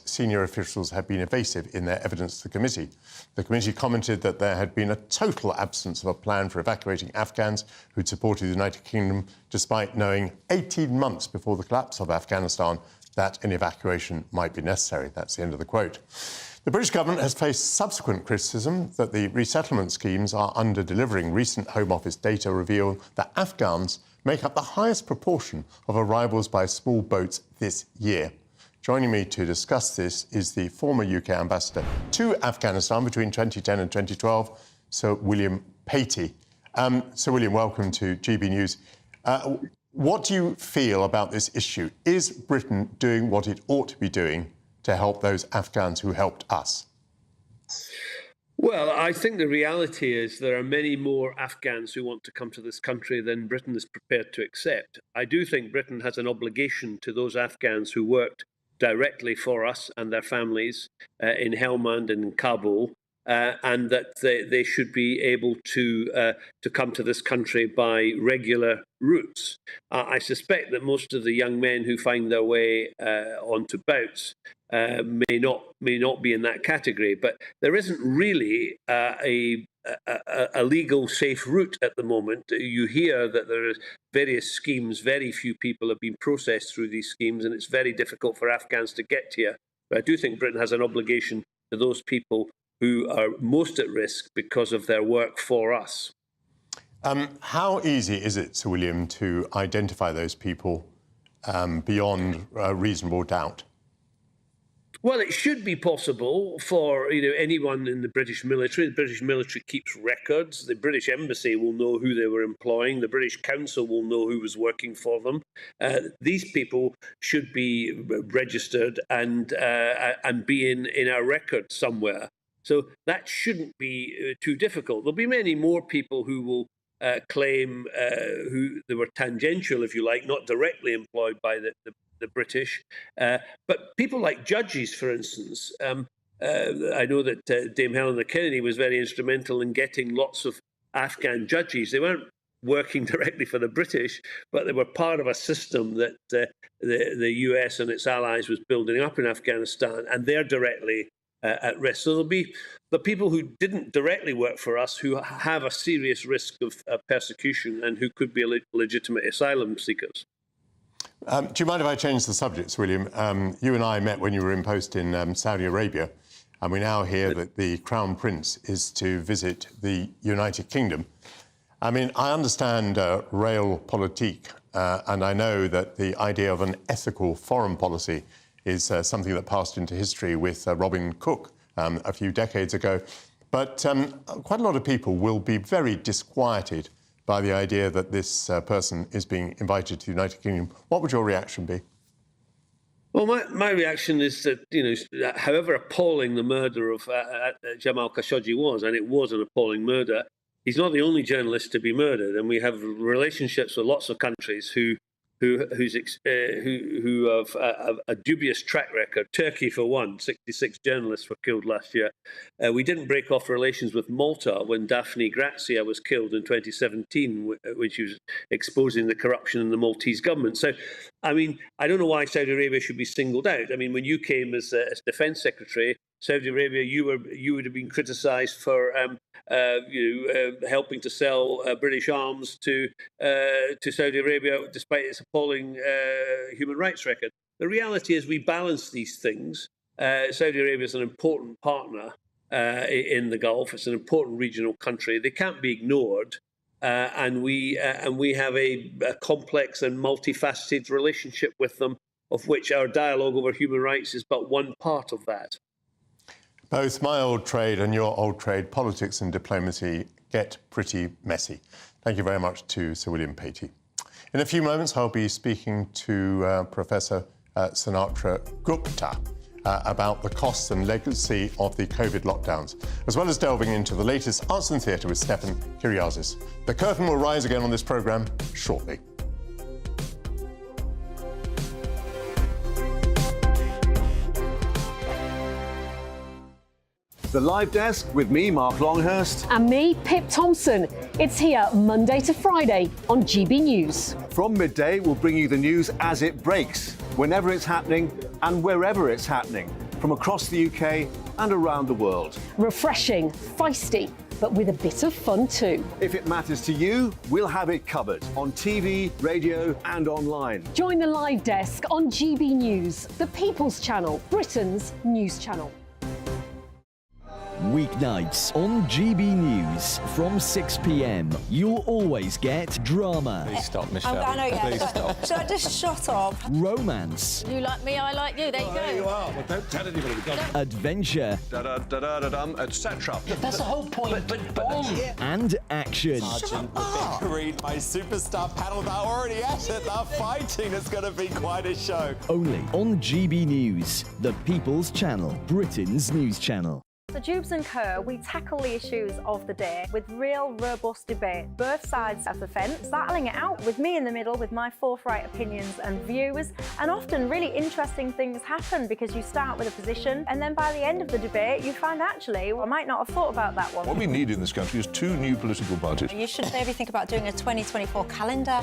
senior officials had been evasive in their evidence to the committee. The committee commented that there had been a total absence of a plan for evacuating Afghans who'd supported the United Kingdom, despite knowing 18 months before the collapse of Afghanistan that an evacuation might be necessary. That's the end of the quote. The British government has faced subsequent criticism that the resettlement schemes are under-delivering. Recent Home Office data reveal that Afghans make up the highest proportion of arrivals by small boats this year. Joining me to discuss this is the former UK ambassador to Afghanistan between 2010 and 2012, Sir William Patey. Sir William, welcome to GB News. What do you feel about this issue? Is Britain doing what it ought to be doing to help those Afghans who helped us? Well, I think the reality is there are many more Afghans who want to come to this country than Britain is prepared to accept. I do think Britain has an obligation to those Afghans who worked directly for us and their families in Helmand and in Kabul, and that they should be able to come to this country by regular routes. I suspect that most of the young men who find their way onto boats may not be in that category, but there isn't really a legal safe route at the moment. You hear that there are various schemes. Very few people have been processed through these schemes, and it's very difficult for Afghans to get here. But I do think Britain has an obligation to those people who are most at risk because of their work for us. How easy is it, Sir William, to identify those people beyond reasonable doubt? Well, it should be possible for anyone in the British military. The British military keeps records. The British Embassy will know who they were employing. The British Council will know who was working for them. These people should be registered and be in our record somewhere. So that shouldn't be too difficult. There'll be many more people who will claim who they were tangential, if you like, not directly employed by the British. But people like judges, for instance, I know that Dame Helena Kennedy was very instrumental in getting lots of Afghan judges. They weren't working directly for the British, but they were part of a system that the US and its allies was building up in Afghanistan, and they're directly at risk. So there'll be the people who didn't directly work for us who have a serious risk of persecution and who could be legitimate asylum seekers. Do you mind if I change the subject, William? You and I met when you were in post in Saudi Arabia, and we now hear that the Crown Prince is to visit the United Kingdom. I mean, I understand realpolitik, and I know that the idea of an ethical foreign policy is something that passed into history with Robin Cook a few decades ago. But quite a lot of people will be very disquieted by the idea that this person is being invited to the United Kingdom. What would your reaction be? Well, my reaction is that, however appalling the murder of Jamal Khashoggi was, and it was an appalling murder, he's not the only journalist to be murdered. And we have relationships with lots of countries who who have a dubious track record. Turkey, for one, 66 journalists were killed last year. We didn't break off relations with Malta when Daphne Grazia was killed in 2017, when she was exposing the corruption in the Maltese government. So, I mean, I don't know why Saudi Arabia should be singled out. I mean, when you came as Defence Secretary, Saudi Arabia, you would have been criticised for helping to sell British arms to Saudi Arabia, despite its appalling human rights record. The reality is we balance these things. Saudi Arabia is an important partner in the Gulf. It's an important regional country. They can't be ignored. And we have a complex and multifaceted relationship with them, of which our dialogue over human rights is but one part of that. Both my old trade and your old trade, politics and diplomacy, get pretty messy. Thank you very much to Sir William Patey. In a few moments, I'll be speaking to Professor Sanatra Gupta about the costs and legacy of the COVID lockdowns, as well as delving into the latest arts and theatre with Stefan Kyriazis. The curtain will rise again on this programme shortly. The Live Desk with me, Mark Longhurst. And me, Pip Thompson. It's here Monday to Friday on GB News. From midday, we'll bring you the news as it breaks, whenever it's happening and wherever it's happening, from across the UK and around the world. Refreshing, feisty, but with a bit of fun too. If it matters to you, we'll have it covered on TV, radio and online. Join the Live Desk on GB News, the People's Channel, Britain's news channel. Weeknights on GB News from 6 p.m. You'll always get drama. Please stop, Michelle. I know, yeah. Please stop. Should I just shut up? Romance. You like me, I like you. There you go. There you are. Well, don't tell anybody. Adventure. Etc. That's the whole point. But and action. Sergeant, read my superstar panel that are already at it. They're fighting. It's going to be quite a show. Only on GB News, the People's Channel, Britain's news channel. So Jubes and Co, we tackle the issues of the day with real robust debate, both sides of the fence, battling it out with me in the middle with my forthright opinions and views. And often really interesting things happen because you start with a position and then by the end of the debate you find actually, well, I might not have thought about that one. What we need in this country is 2 new political parties. you should maybe think about doing a 2024 calendar.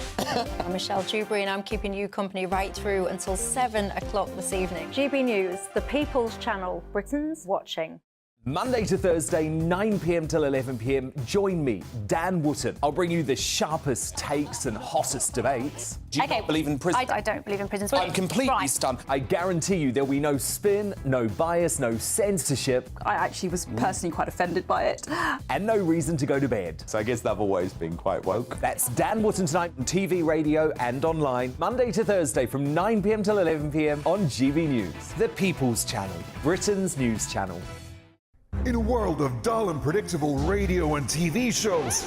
I'm Michelle Dewberry and I'm keeping you company right through until 7 o'clock this evening. GB News, the People's Channel, Britain's watching. Monday to Thursday, 9 p.m. till 11 p.m. Join me, Dan Wootton. I'll bring you the sharpest takes and hottest debates. Do you not believe in prisons? I don't believe in prisons. I'm completely stunned. I guarantee you there'll be no spin, no bias, no censorship. I actually was personally quite offended by it. And no reason to go to bed. So I guess they've always been quite woke. That's Dan Wootton tonight on TV, radio and online. Monday to Thursday from 9 p.m. till 11 p.m. on GB News. The People's Channel, Britain's news channel. In a world of dull and predictable radio and TV shows.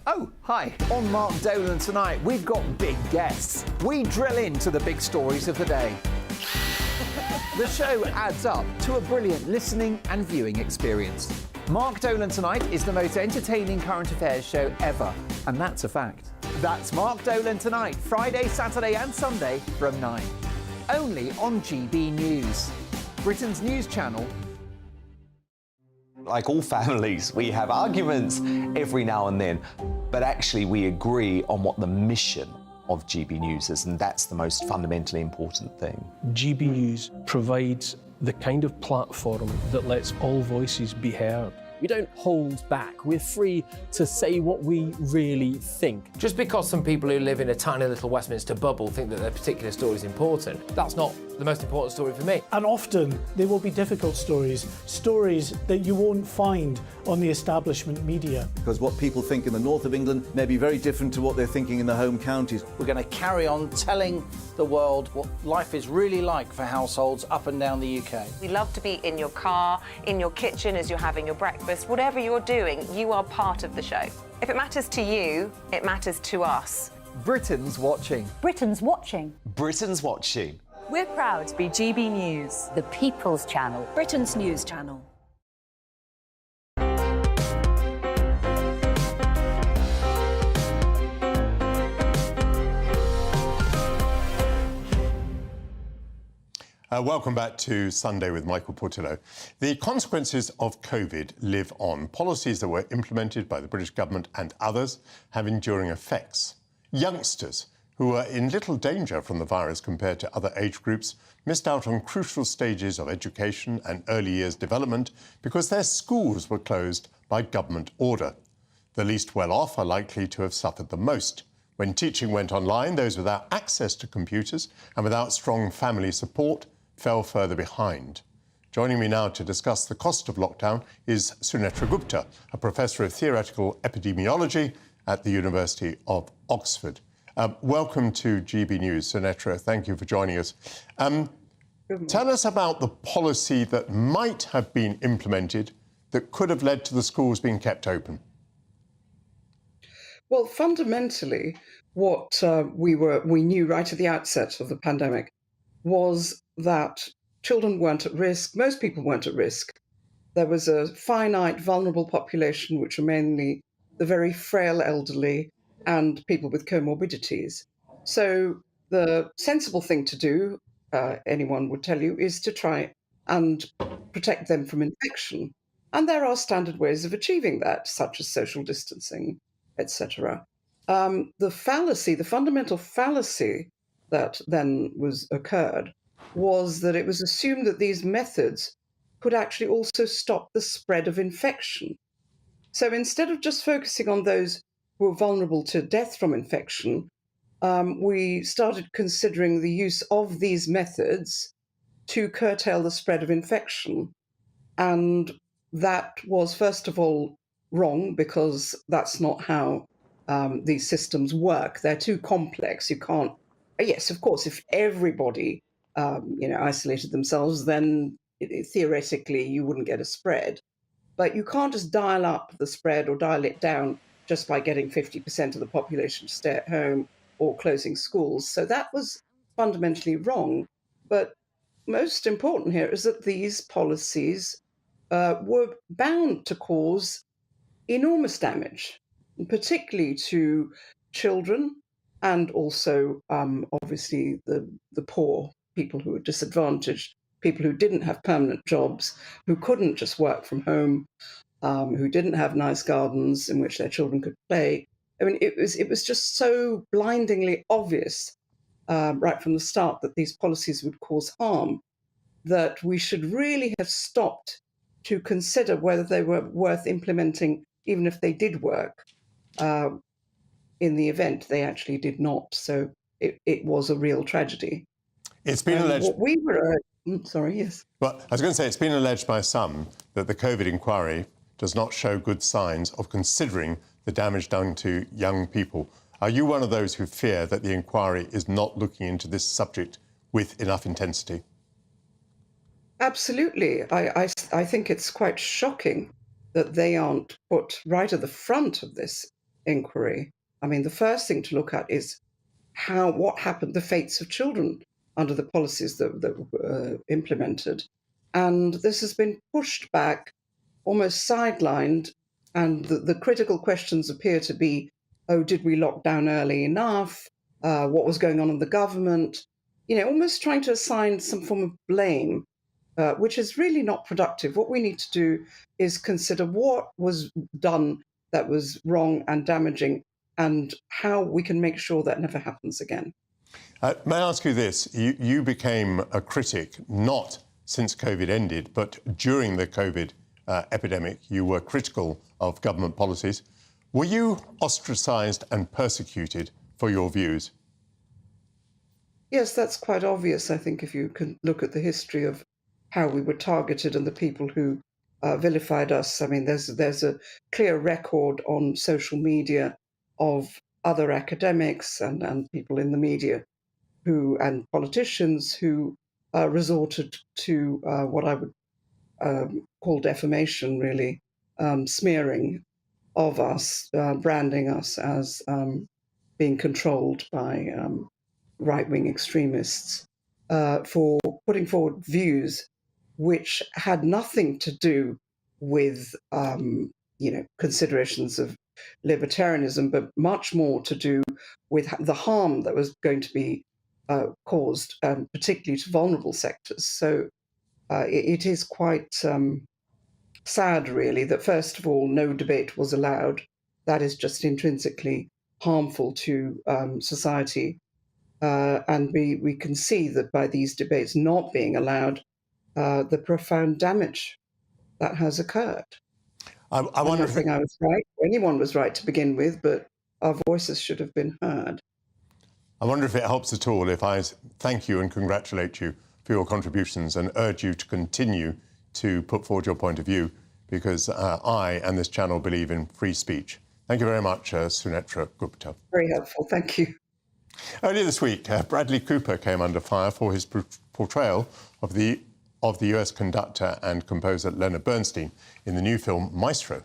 Oh, hi. On Mark Dolan tonight, we've got big guests. We drill into the big stories of the day. The show adds up to a brilliant listening and viewing experience. Mark Dolan Tonight is the most entertaining current affairs show ever, and that's a fact. That's Mark Dolan Tonight, Friday, Saturday and Sunday from 9. Only on GB News, Britain's news channel. Like all families, we have arguments every now and then, but actually we agree on what the mission of GB News is, and that's the most fundamentally important thing. GB News provides the kind of platform that lets all voices be heard. We don't hold back. We're free to say what we really think. Just because some people who live in a tiny little Westminster bubble think that their particular story is important, that's not the most important story for me. And often there will be difficult stories, stories that you won't find on the establishment media. Because what people think in the north of England may be very different to what they're thinking in the home counties. We're going to carry on telling the world what life is really like for households up and down the UK. We love to be in your car, in your kitchen as you're having your breakfast. Whatever you're doing, you are part of the show. If it matters to you, it matters to us. Britain's watching. Britain's watching. Britain's watching. We're proud to be GB News, the People's Channel, Britain's news channel. Welcome back to Sunday with Michael Portillo. The consequences of COVID live on. Policies that were implemented by the British government and others have enduring effects. Youngsters who were in little danger from the virus compared to other age groups missed out on crucial stages of education and early years development because their schools were closed by government order. The least well off are likely to have suffered the most. When teaching went online, those without access to computers and without strong family support fell further behind. Joining me now to discuss the cost of lockdown is Sunetra Gupta, a professor of theoretical epidemiology at the University of Oxford. Welcome to GB News, Sunetra. Thank you for joining us. Tell us about the policy that might have been implemented that could have led to the schools being kept open. Well, fundamentally, what we knew right at the outset of the pandemic was that children weren't at risk. Most people weren't at risk. There was a finite, vulnerable population, which were mainly the very frail elderly and people with comorbidities. So the sensible thing to do, anyone would tell you, is to try and protect them from infection. And there are standard ways of achieving that, such as social distancing, etc. The fallacy, the fundamental fallacy that then occurred was that it was assumed that these methods could actually also stop the spread of infection. So instead of just focusing on those who were vulnerable to death from infection, we started considering the use of these methods to curtail the spread of infection. And that was, first of all, wrong, because that's not how these systems work. They're too complex. You can't. Yes, of course, if everybody isolated themselves, then theoretically you wouldn't get a spread. But you can't just dial up the spread or dial it down just by getting 50% of the population to stay at home or closing schools. So that was fundamentally wrong. But most important here is that these policies were bound to cause enormous damage, particularly to children and also, obviously, the poor, people who were disadvantaged, people who didn't have permanent jobs, who couldn't just work from home, who didn't have nice gardens in which their children could play. I mean, it was just so blindingly obvious right from the start that these policies would cause harm that we should really have stopped to consider whether they were worth implementing, even if they did work. In the event, they actually did not. So it was a real tragedy. It's been alleged. What we were, sorry, yes. Well, I was going to say, it's been alleged by some that the COVID inquiry does not show good signs of considering the damage done to young people. Are you one of those who fear that the inquiry is not looking into this subject with enough intensity? Absolutely. I think it's quite shocking that they aren't put right at the front of this inquiry. I mean, the first thing to look at is what happened, the fates of children under the policies that were implemented. And this has been pushed back, almost sidelined, and the critical questions appear to be, did we lock down early enough? What was going on in the government? Almost trying to assign some form of blame, which is really not productive. What we need to do is consider what was done that was wrong and damaging and how we can make sure that never happens again. May I ask you this? You became a critic, not since COVID ended, but during the COVID epidemic. You were critical of government policies. Were you ostracised and persecuted for your views? Yes, that's quite obvious, I think, if you can look at the history of how we were targeted and the people who vilified us. I mean, there's a clear record on social media of other academics and people in the media and politicians who resorted to what I would call defamation, really, smearing of us, branding us as being controlled by right-wing extremists for putting forward views which had nothing to do with, considerations of libertarianism, but much more to do with the harm that was going to be caused, particularly to vulnerable sectors. So it is quite sad, really, that first of all, no debate was allowed. That is just intrinsically harmful to society. And we can see that by these debates not being allowed, the profound damage that has occurred. I wonder if I was right, or anyone was right to begin with, but our voices should have been heard. I wonder if it helps at all if I thank you and congratulate you for your contributions and urge you to continue to put forward your point of view, because I and this channel believe in free speech. Thank you very much, Sunetra Gupta. Very helpful, thank you. Earlier this week, Bradley Cooper came under fire for his portrayal of the US conductor and composer Leonard Bernstein in the new film Maestro.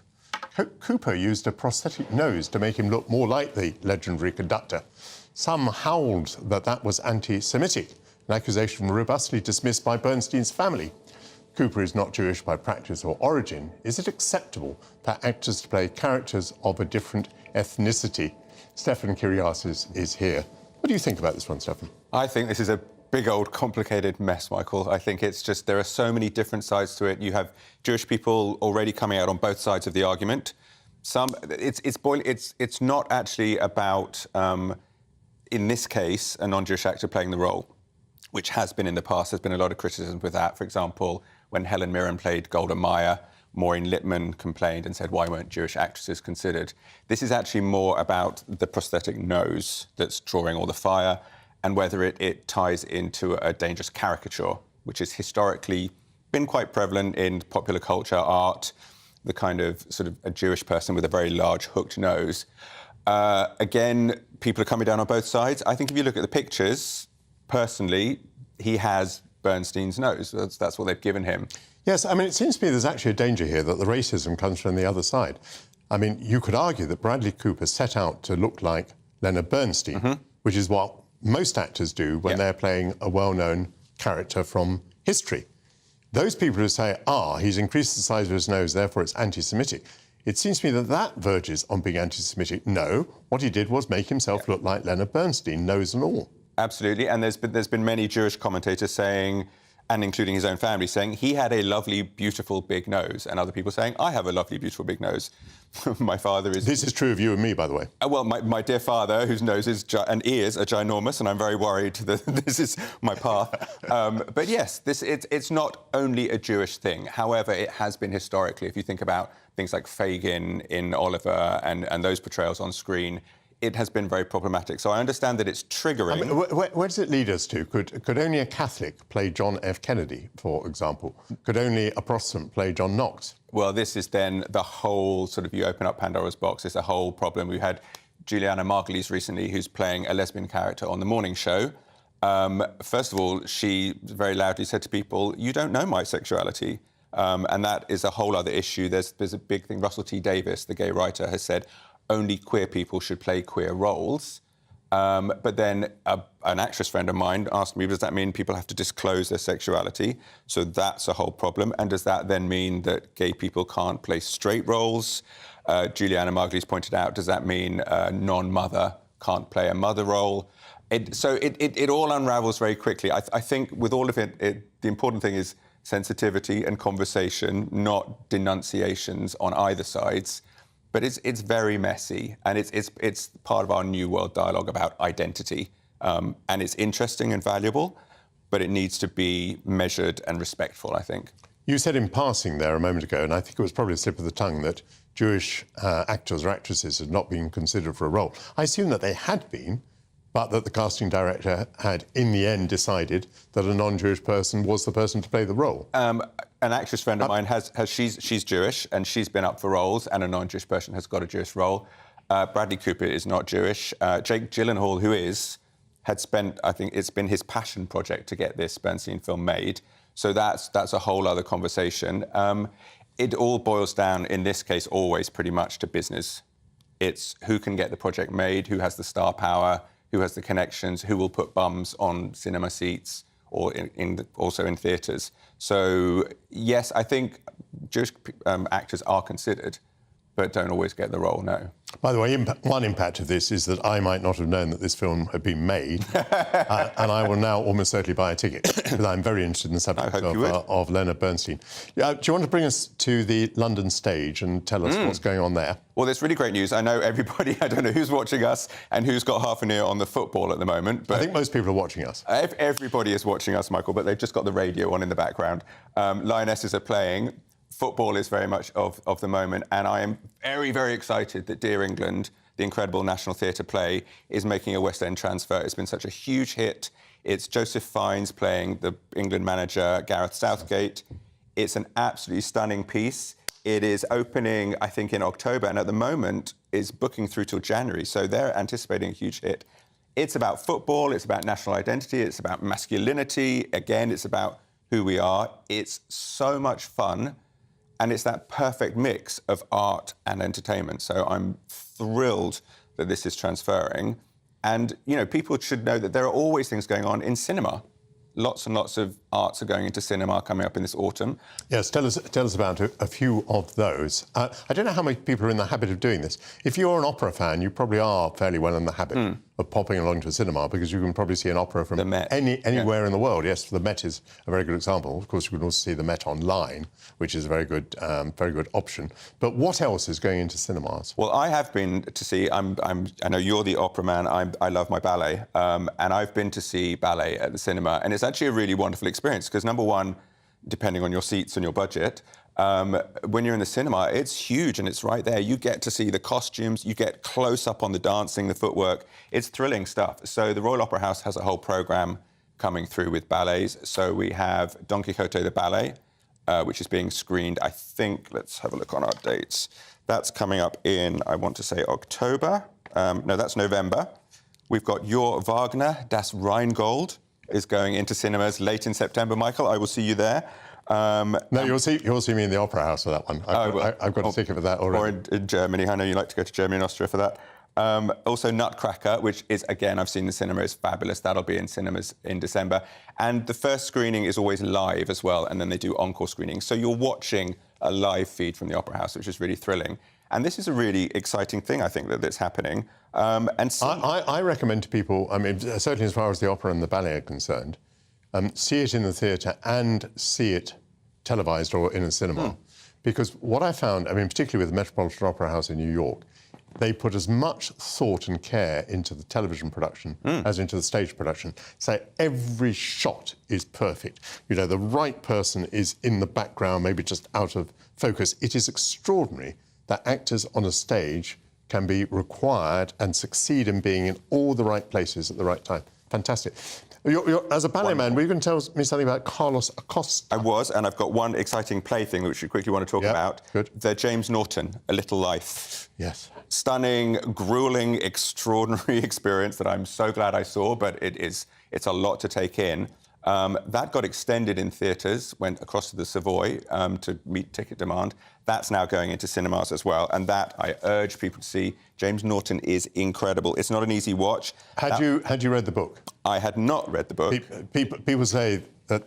Cooper used a prosthetic nose to make him look more like the legendary conductor. Some howled that that was anti-Semitic, an accusation robustly dismissed by Bernstein's family. Cooper is not Jewish by practice or origin. Is it acceptable for actors to play characters of a different ethnicity? Stefan Kyriasis is here. What do you think about this one, Stefan? I think this is a big old complicated mess, Michael. I think it's just there are so many different sides to it. You have Jewish people already coming out on both sides of the argument. It's not actually about in this case a non-Jewish actor playing the role, which has been in the past. There's been a lot of criticism with that. For example, when Helen Mirren played Golda Meir, Maureen Lipman complained and said, why weren't Jewish actresses considered? This is actually more about the prosthetic nose that's drawing all the fire, and whether it ties into a dangerous caricature, which has historically been quite prevalent in popular culture, art, the kind of sort of a Jewish person with a very large hooked nose. Again, people are coming down on both sides. I think if you look at the pictures, personally, he has Bernstein's nose. That's what they've given him. Yes, I mean, it seems to me there's actually a danger here that the racism comes from the other side. I mean, you could argue that Bradley Cooper set out to look like Leonard Bernstein, which is what most actors do when they're playing a well-known character from history. Those people who say, he's increased the size of his nose, therefore it's anti-Semitic, it seems to me that that verges on being anti-Semitic. No, what he did was make himself look like Leonard Bernstein, nose and all. Absolutely, and there's been many Jewish commentators saying, and including his own family, saying he had a lovely, beautiful, big nose, and other people saying, I have a lovely, beautiful, big nose. My father is... This is true of you and me, by the way. Well, my dear father, whose nose is and ears are ginormous, and I'm very worried that this is my path. But yes, it's not only a Jewish thing. However, it has been historically, if you think about things like Fagin in Oliver and those portrayals on screen, it has been very problematic. So I understand that it's triggering. I mean, where does it lead us to? Could only a Catholic play John F. Kennedy, for example? Could only a Protestant play John Knox? Well, this is then the whole sort of, you open up Pandora's box, it's a whole problem. We had Juliana Margulies recently, who's playing a lesbian character on the morning show. First of all, she very loudly said to people, you don't know my sexuality. And that is a whole other issue. There's a big thing. Russell T. Davies, the gay writer, has said, only queer people should play queer roles. But then an actress friend of mine asked me, does that mean people have to disclose their sexuality? So that's a whole problem. And does that then mean that gay people can't play straight roles? Juliana Margulies pointed out, does that mean a non-mother can't play a mother role? So it all unravels very quickly. I think with all of it, the important thing is sensitivity and conversation, not denunciations on either sides. But it's very messy, and it's part of our New World dialogue about identity. And it's interesting and valuable, but it needs to be measured and respectful, I think. You said in passing there a moment ago, and I think it was probably a slip of the tongue, that Jewish actors or actresses had not been considered for a role. I assume that they had been, but that the casting director had, in the end, decided that a non-Jewish person was the person to play the role. An actress friend of mine she's Jewish, and she's been up for roles, and a non-Jewish person has got a Jewish role. Bradley Cooper is not Jewish. Jake Gyllenhaal, who is, had spent, I think it's been his passion project to get this Bernstein film made. So that's a whole other conversation. It all boils down, in this case, always pretty much to business. It's who can get the project made, who has the star power, who has the connections, who will put bums on cinema seats or also in theatres. So, yes, I think Jewish actors are considered, but don't always get the role, no. By the way, one impact of this is that I might not have known that this film had been made, and I will now almost certainly buy a ticket, because I'm very interested in the subject of Leonard Bernstein. Do you want to bring us to the London stage and tell us what's going on there? Well, there's really great news. I know everybody, I don't know who's watching us and who's got half an ear on the football at the moment. But I think most people are watching us. Everybody is watching us, Michael, but they've just got the radio on in the background. Lionesses are playing. Football is very much of the moment, and I am very, very excited that Dear England, the incredible National Theatre play, is making a West End transfer. It's been such a huge hit. It's Joseph Fiennes playing the England manager, Gareth Southgate. It's an absolutely stunning piece. It is opening, I think, in October, and at the moment is booking through till January, so they're anticipating a huge hit. It's about football, it's about national identity, it's about masculinity. Again, it's about who we are. It's so much fun. And it's that perfect mix of art and entertainment. So I'm thrilled that this is transferring. And, you know, people should know that there are always things going on in cinema. Lots and lots of arts are going into cinema coming up in this autumn. Yes, tell us about a few of those. I don't know how many people are in the habit of doing this. If you're an opera fan, you probably are fairly well in the habit of popping along to a cinema, because you can probably see an opera from anywhere in the world. Yes, the Met is a very good example. Of course, you can also see the Met online, which is a very good option. But what else is going into cinemas? Well, I have been to see. I know you're the opera man. I love my ballet, and I've been to see ballet at the cinema, and it's actually a really wonderful experience because, number one, depending on your seats and your budget, when you're in the cinema, it's huge and it's right there. You get to see the costumes, you get close up on the dancing, the footwork. It's thrilling stuff. So the Royal Opera House has a whole programme coming through with ballets. So we have Don Quixote the Ballet, which is being screened, I think, let's have a look on our dates. That's coming up in, I want to say, October. No, that's November. We've got Your Wagner, Das Rheingold, is going into cinemas late in September. Michael, I will see you there. No, you'll see me in the Opera House for that one. I've got a ticket for that already. Or in Germany. I know you like to go to Germany and Austria for that. Also Nutcracker, which is, again, I've seen the cinema, is fabulous. That'll be in cinemas in December. And the first screening is always live as well, and then they do encore screenings. So you're watching a live feed from the Opera House, which is really thrilling. And this is a really exciting thing, I think, that's happening. I recommend to people, I mean, certainly as far as the opera and the ballet are concerned, see it in the theatre and see it televised or in a cinema. Because what I found, I mean, particularly with the Metropolitan Opera House in New York, they put as much thought and care into the television production as into the stage production. So every shot is perfect. You know, the right person is in the background, maybe just out of focus. It is extraordinary that actors on a stage can be required and succeed in being in all the right places at the right time. Fantastic. As a ballet man, were you going to tell me something about Carlos Acosta? I was, and I've got one exciting play thing which we quickly want to talk about. Good. The James Norton, A Little Life. Yes. Stunning, gruelling, extraordinary experience that I'm so glad I saw, but it's a lot to take in. That got extended in theatres, went across to the Savoy to meet ticket demand. That's now going into cinemas as well, and that I urge people to see. James Norton is incredible. It's not an easy watch. Had you read the book? I had not read the book. People say that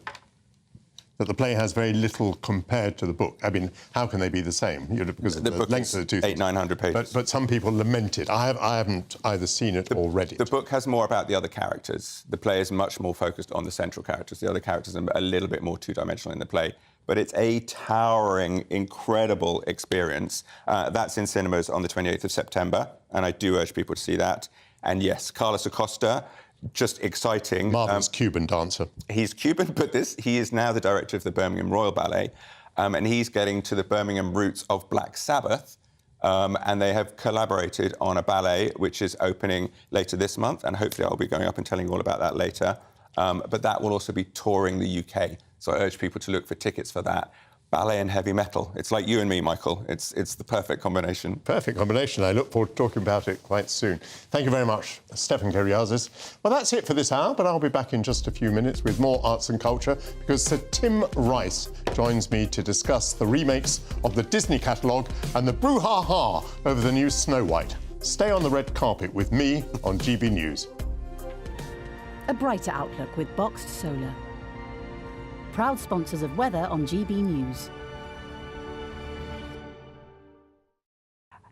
the play has very little compared to the book. I mean, how can they be the same? You know, because of the length of the two things. 800-900 pages. But some people lament it. I haven't either seen it or read it. The book has more about the other characters. The play is much more focused on the central characters. The other characters are a little bit more two-dimensional in the play. But it's a towering, incredible experience. That's in cinemas on the 28th of September, and I do urge people to see that. And yes, Carlos Acosta, just exciting. Marvellous Cuban dancer. He's Cuban, but he is now the director of the Birmingham Royal Ballet, and he's getting to the Birmingham roots of Black Sabbath, and they have collaborated on a ballet which is opening later this month, and hopefully I'll be going up and telling you all about that later. But that will also be touring the UK, so I urge people to look for tickets for that. Ballet and heavy metal. It's like you and me, Michael. It's the perfect combination. Perfect combination. I look forward to talking about it quite soon. Thank you very much, Stefan Keriazis. Well, that's it for this hour, but I'll be back in just a few minutes with more arts and culture because Sir Tim Rice joins me to discuss the remakes of the Disney catalogue and the brouhaha over the new Snow White. Stay on the red carpet with me on GB News. A brighter outlook with Boxed Solar. Proud sponsors of weather on GB News.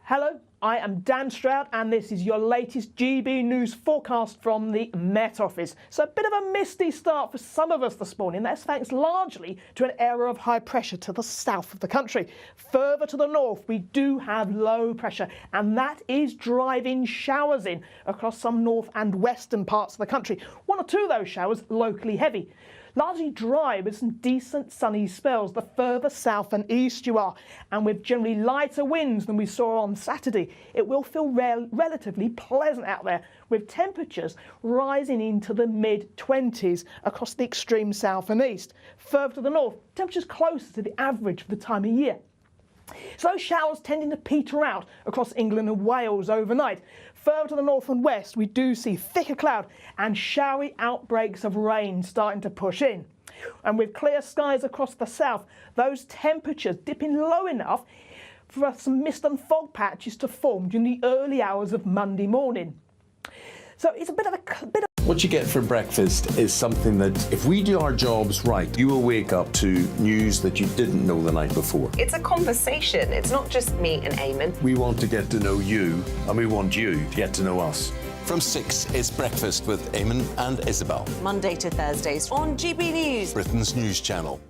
Hello, I am Dan Stroud and this is your latest GB News forecast from the Met Office. So a bit of a misty start for some of us this morning. That's thanks largely to an area of high pressure to the south of the country. Further to the north, we do have low pressure and that is driving showers in across some north and western parts of the country. One or two of those showers locally heavy. Largely dry with some decent sunny spells the further south and east you are, and with generally lighter winds than we saw on Saturday. It will feel relatively pleasant out there, with temperatures rising into the mid-20s across the extreme south and east. Further to the north, temperatures closer to the average for the time of year. So those showers tending to peter out across England and Wales overnight. Further to the north and west, we do see thicker cloud and showery outbreaks of rain starting to push in. And with clear skies across the south, those temperatures dipping low enough for some mist and fog patches to form during the early hours of Monday morning. So it's a bit of What you get for breakfast is something that, if we do our jobs right, you will wake up to news that you didn't know the night before. It's a conversation. It's not just me and Eamon. We want to get to know you, and we want you to get to know us. From 6, it's Breakfast with Eamon and Isabel. Monday to Thursdays on GB News, Britain's news channel.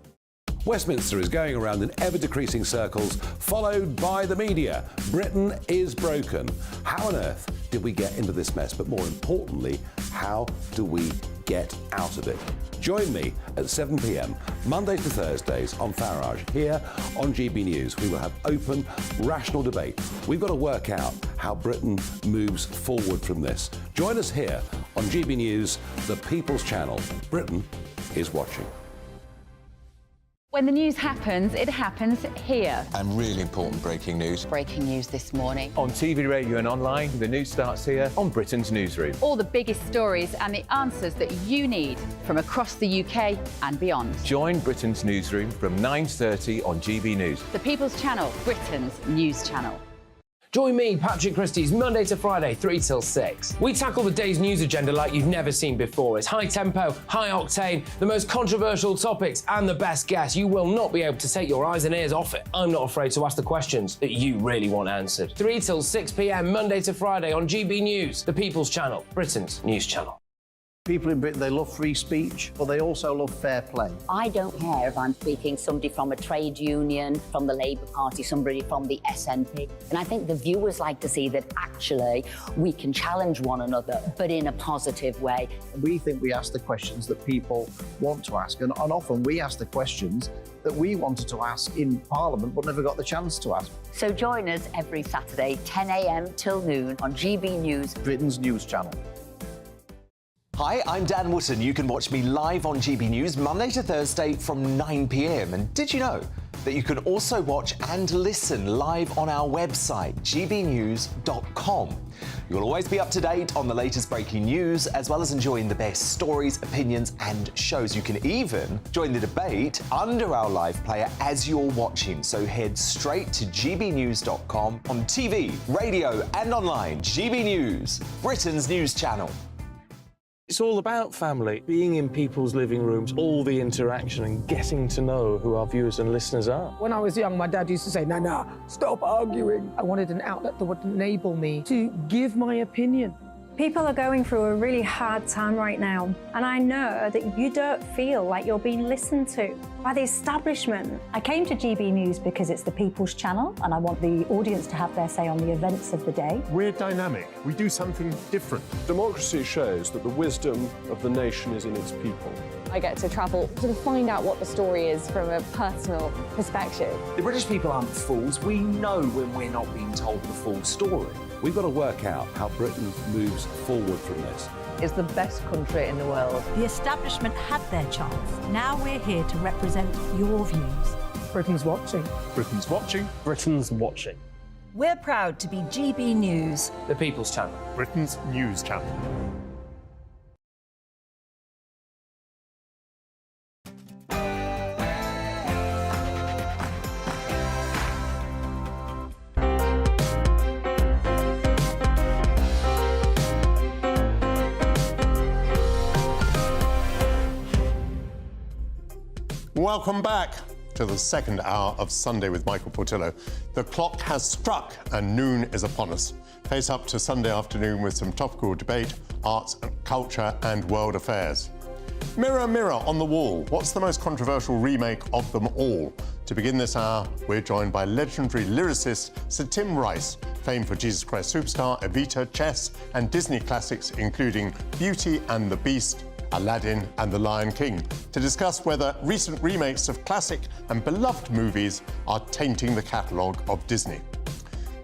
Westminster is going around in ever-decreasing circles, followed by the media. Britain is broken. How on earth did we get into this mess? But more importantly, how do we get out of it? Join me at 7 p.m, Monday to Thursdays on Farage, here on GB News. We will have open, rational debate. We've got to work out how Britain moves forward from this. Join us here on GB News, the People's Channel. Britain is watching. When the news happens, it happens here. And really important breaking news. Breaking news this morning. On TV, radio and online, the news starts here on Britain's Newsroom. All the biggest stories and the answers that you need from across the UK and beyond. Join Britain's Newsroom from 9:30 on GB News. The People's Channel, Britain's news channel. Join me, Patrick Christie's Monday to Friday, 3 till 6. We tackle the day's news agenda like you've never seen before. It's high tempo, high octane, the most controversial topics and the best guests. You will not be able to take your eyes and ears off it. I'm not afraid to ask the questions that you really want answered. 3 till 6 p.m, Monday to Friday on GB News, the People's Channel, Britain's news channel. People in Britain, they love free speech, but they also love fair play. I don't care if I'm speaking somebody from a trade union, from the Labour Party, somebody from the SNP. And I think the viewers like to see that actually we can challenge one another, but in a positive way. We think we ask the questions that people want to ask, and often we ask the questions that we wanted to ask in Parliament but never got the chance to ask. So join us every Saturday, 10 a.m. till noon on GB News, Britain's news channel. Hi, I'm Dan Wootton. You can watch me live on GB News Monday to Thursday from 9 p.m. And did you know that you can also watch and listen live on our website, gbnews.com? You'll always be up to date on the latest breaking news, as well as enjoying the best stories, opinions and shows. You can even join the debate under our live player as you're watching. So head straight to gbnews.com on TV, radio and online. GB News, Britain's news channel. It's all about family, being in people's living rooms, all the interaction and getting to know who our viewers and listeners are. When I was young, my dad used to say, "Nah, stop arguing." I wanted an outlet that would enable me to give my opinion. People are going through a really hard time right now, and I know that you don't feel like you're being listened to by the establishment. I came to GB News because it's the People's Channel, and I want the audience to have their say on the events of the day. We're dynamic. We do something different. Democracy shows that the wisdom of the nation is in its people. I get to travel to find out what the story is from a personal perspective. The British people aren't fools. We know when we're not being told the full story. We've got to work out how Britain moves forward from this. It's the best country in the world. The establishment had their chance. Now we're here to represent your views. Britain's watching. Britain's watching. Britain's watching. We're proud to be GB News, The People's Channel, Britain's news channel. Welcome back to the second hour of Sunday with Michael Portillo. The clock has struck and noon is upon us. Face up to Sunday afternoon with some topical debate, arts and culture and world affairs. Mirror, mirror on the wall, what's the most controversial remake of them all? To begin this hour, we're joined by legendary lyricist Sir Tim Rice, famed for Jesus Christ Superstar, Evita, Chess and Disney classics including Beauty and the Beast, Aladdin and The Lion King, to discuss whether recent remakes of classic and beloved movies are tainting the catalogue of Disney.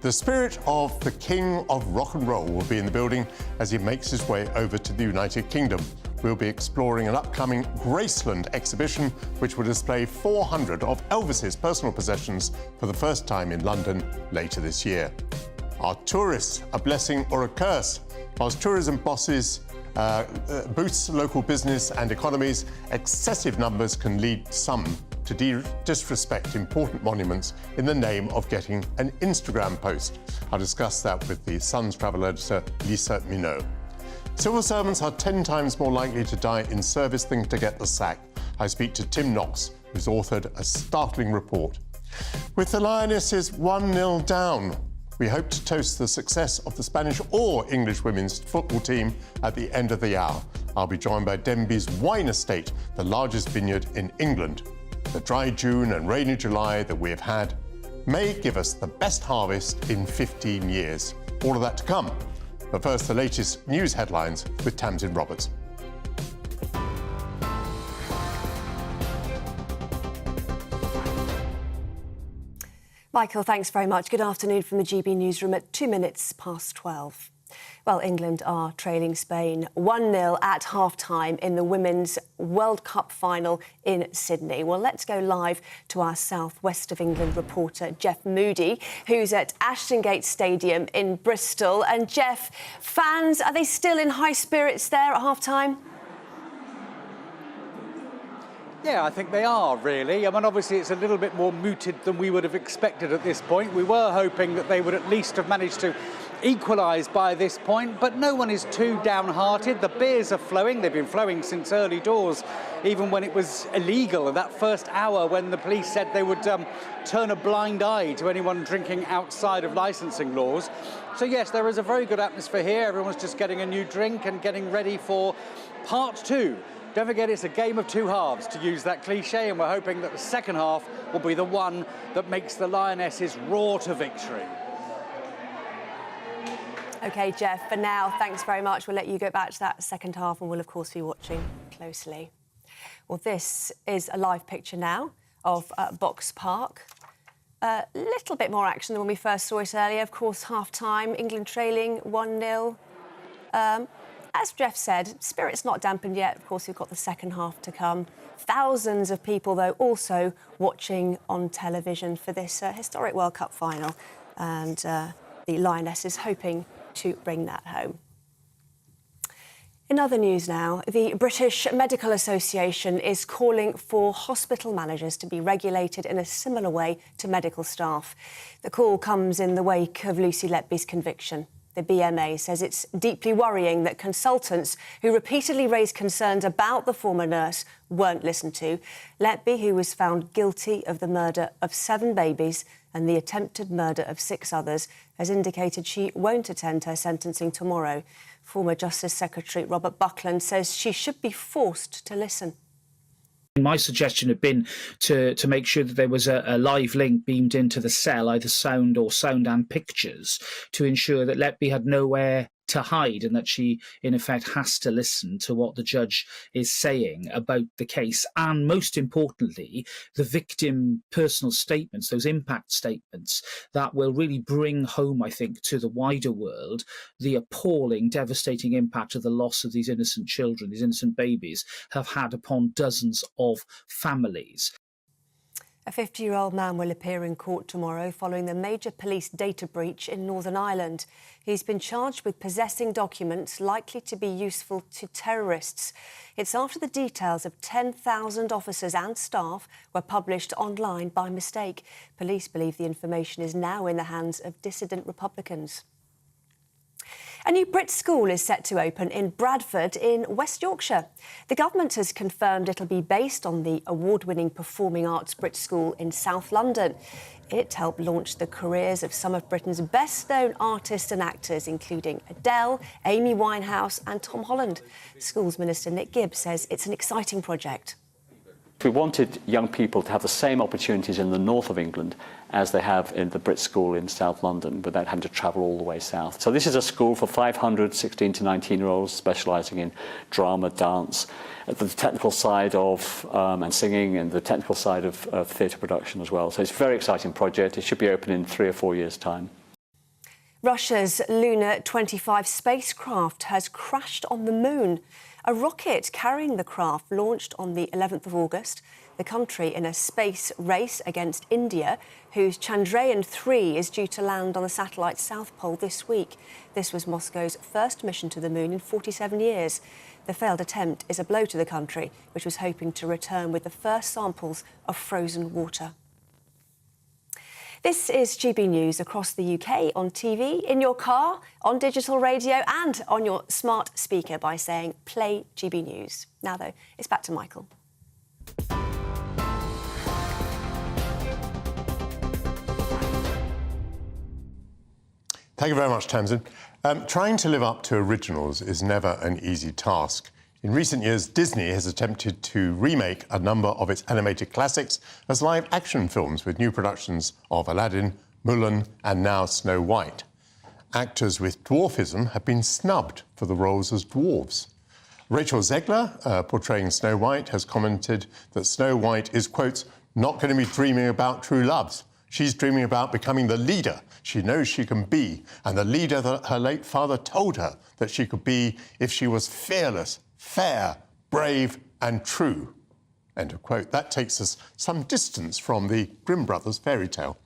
The spirit of the King of Rock and Roll will be in the building as he makes his way over to the United Kingdom. We'll be exploring an upcoming Graceland exhibition which will display 400 of Elvis's personal possessions for the first time in London later this year. Are tourists a blessing or a curse? Whilst tourism bosses boosts local business and economies, excessive numbers can lead some to disrespect important monuments in the name of getting an Instagram post. I'll discuss that with the Sun's travel editor, Lisa Minot. Civil servants are 10 times more likely to die in service than to get the sack. I speak to Tim Knox, who's authored a startling report. With the Lionesses 1-0 down, we hope to toast the success of the Spanish or English women's football team at the end of the hour. I'll be joined by Denby's wine estate, the largest vineyard in England. The dry June and rainy July that we have had may give us the best harvest in 15 years. All of that to come. But first, the latest news headlines with Tamsin Roberts. Michael, thanks very much. Good afternoon from the GB newsroom at 2 minutes past 12. Well, England are trailing Spain 1-0 at half-time in the Women's World Cup final in Sydney. Well, let's go live to our south-west of England reporter, Jeff Moody, who's at Ashton Gate Stadium in Bristol. And, Jeff, fans, are they still in high spirits there at half-time? Yeah, I think they are, really. I mean, obviously, it's a little bit more muted than we would have expected at this point. We were hoping that they would at least have managed to equalise by this point, but no one is too downhearted. The beers are flowing. They've been flowing since early doors, even when it was illegal. That first hour when the police said they would turn a blind eye to anyone drinking outside of licensing laws. So, yes, there is a very good atmosphere here. Everyone's just getting a new drink and getting ready for part two. Don't forget, it's a game of two halves, to use that cliche, and we're hoping that the second half will be the one that makes the Lionesses roar to victory. OK, Jeff, for now, thanks very much. We'll let you go back to that second half and we'll, of course, be watching closely. Well, this is a live picture now of Box Park. A little bit more action than when we first saw it earlier. Of course, half-time, England trailing 1-0. As Jeff said, spirit's not dampened yet. Of course, we've got the second half to come. Thousands of people, though, also watching on television for this historic World Cup final. And the Lionesses hoping to bring that home. In other news now, the British Medical Association is calling for hospital managers to be regulated in a similar way to medical staff. The call comes in the wake of Lucy Letby's conviction. The BMA says it's deeply worrying that consultants who repeatedly raised concerns about the former nurse weren't listened to. Letby, who was found guilty of the murder of 7 babies and the attempted murder of 6 others, has indicated she won't attend her sentencing tomorrow. Former Justice Secretary Robert Buckland says she should be forced to listen. My suggestion had been to make sure that there was a live link beamed into the cell, either sound or sound and pictures, to ensure that Letby had nowhere to hide and that she, in effect, has to listen to what the judge is saying about the case. And most importantly, the victim personal statements, those impact statements that will really bring home, I think, to the wider world, the appalling, devastating impact of the loss of these innocent children, these innocent babies, have had upon dozens of families. A 50-year-old man will appear in court tomorrow following the major police data breach in Northern Ireland. He's been charged with possessing documents likely to be useful to terrorists. It's after the details of 10,000 officers and staff were published online by mistake. Police believe the information is now in the hands of dissident Republicans. A new Brit school is set to open in Bradford in West Yorkshire. The government has confirmed it'll be based on the award-winning Performing Arts Brit School in South London. It helped launch the careers of some of Britain's best-known artists and actors, including Adele, Amy Winehouse and Tom Holland. Schools Minister Nick Gibbs says it's an exciting project. We wanted young people to have the same opportunities in the north of England as they have in the Brit School in South London without having to travel all the way south. So this is a school for 500 16 to 19-year-olds specialising in drama, dance, the technical side of and singing, and the technical side of theatre production as well. So it's a very exciting project. It should be open in 3 or 4 years' time. Russia's Luna 25 spacecraft has crashed on the moon. A rocket carrying the craft launched on the 11th of August. The country in a space race against India, whose Chandrayaan-3 is due to land on the satellite's south pole this week. This was Moscow's first mission to the moon in 47 years. The failed attempt is a blow to the country, which was hoping to return with the first samples of frozen water. This is GB News across the UK on TV, in your car, on digital radio and on your smart speaker by saying play GB News. Now, though, it's back to Michael. Thank you very much, Tamsin. Trying to live up to originals is never an easy task. In recent years, Disney has attempted to remake a number of its animated classics as live-action films with new productions of Aladdin, Mulan and now Snow White. Actors with dwarfism have been snubbed for the roles as dwarves. Rachel Zegler, portraying Snow White, has commented that Snow White is, quote, not going to be dreaming about true loves. She's dreaming about becoming the leader she knows she can be, and the leader that her late father told her that she could be if she was fearless, fair, brave and true. End of quote. That takes us some distance from the Grimm brothers fairy tale.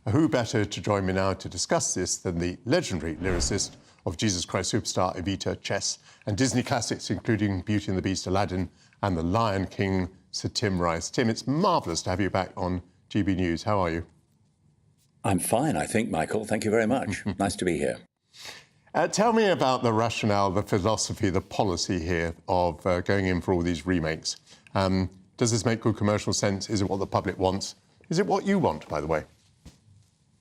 Who better to join me now to discuss this than the legendary lyricist of Jesus Christ Superstar, Evita, Chess and Disney classics including Beauty and the Beast, Aladdin and The Lion King, Sir Tim Rice. Tim, it's marvellous to have you back on GB News. How are you? I'm fine, I think, Michael. Thank you very much. Nice to be here. Tell me about the rationale, the philosophy, the policy here of going in for all these remakes. Does this make good commercial sense? Is it what the public wants? Is it what you want, by the way?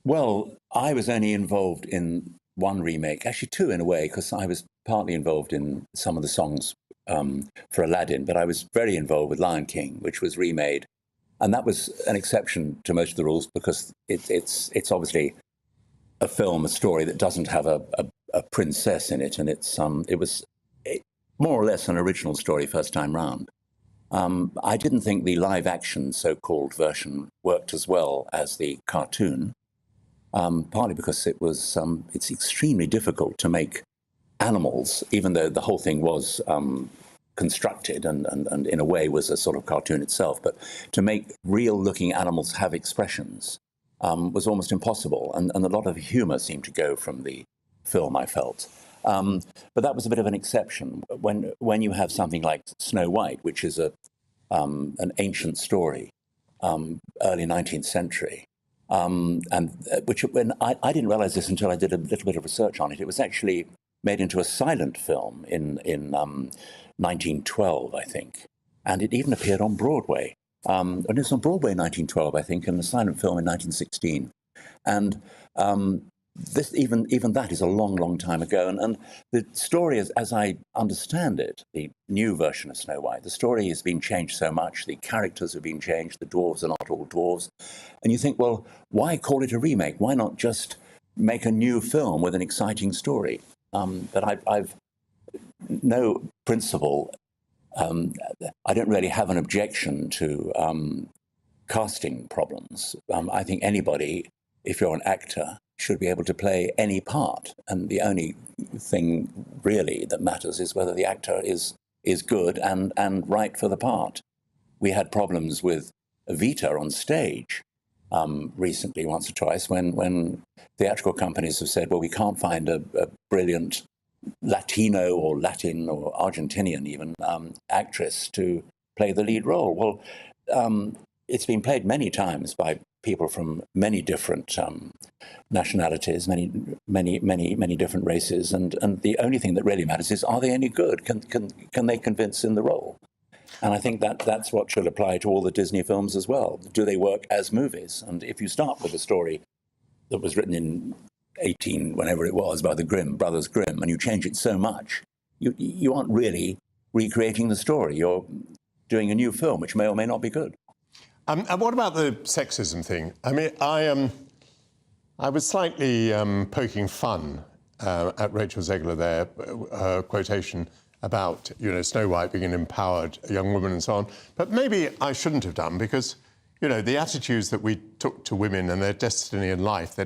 Well, I was only involved in one remake, actually two in a way, because I was partly involved in some of the songs for Aladdin, but I was very involved with Lion King, which was remade. And that was an exception to most of the rules because it's obviously a film, a story that doesn't have a princess in it, and it was more or less an original story first time round. I didn't think the live-action so-called version worked as well as the cartoon, partly because it's extremely difficult to make animals, even though the whole thing was constructed and in a way was a sort of cartoon itself, but to make real-looking animals have expressions was almost impossible, and a lot of humour seemed to go from the film, I felt. But that was a bit of an exception. When you have something like Snow White, which is an ancient story, early 19th century, and when I didn't realise this until I did a little bit of research on it. It was actually made into a silent film in 1912, I think, and it even appeared on Broadway. And it was on Broadway in 1912, I think, and a silent film in 1916. And this even that is a long, long time ago. And the story, as I understand it, the new version of Snow White, the story has been changed so much. The characters have been changed. The dwarves are not all dwarves. And you think, well, why call it a remake? Why not just make a new film with an exciting story? But I've no principle. I don't really have an objection to casting problems. I think anybody, if you're an actor, should be able to play any part. And the only thing really that matters is whether the actor is good and right for the part. We had problems with Evita on stage recently, once or twice, when theatrical companies have said, well, we can't find a brilliant Latino or Latin or Argentinian even actress to play the lead role. Well, it's been played many times by people from many different nationalities, many different races, and the only thing that really matters is, are they any good? Can they convince in the role? And I think that's what should apply to all the Disney films as well. Do they work as movies? And if you start with a story that was written in whenever it was, by the brothers Grimm, and you change it so much, you aren't really recreating the story. You're doing a new film, which may or may not be good. And what about the sexism thing? I mean, I was slightly poking fun at Rachel Zegler there, her quotation about, Snow White being an empowered young woman and so on. But maybe I shouldn't have done, because, the attitudes that we took to women and their destiny in life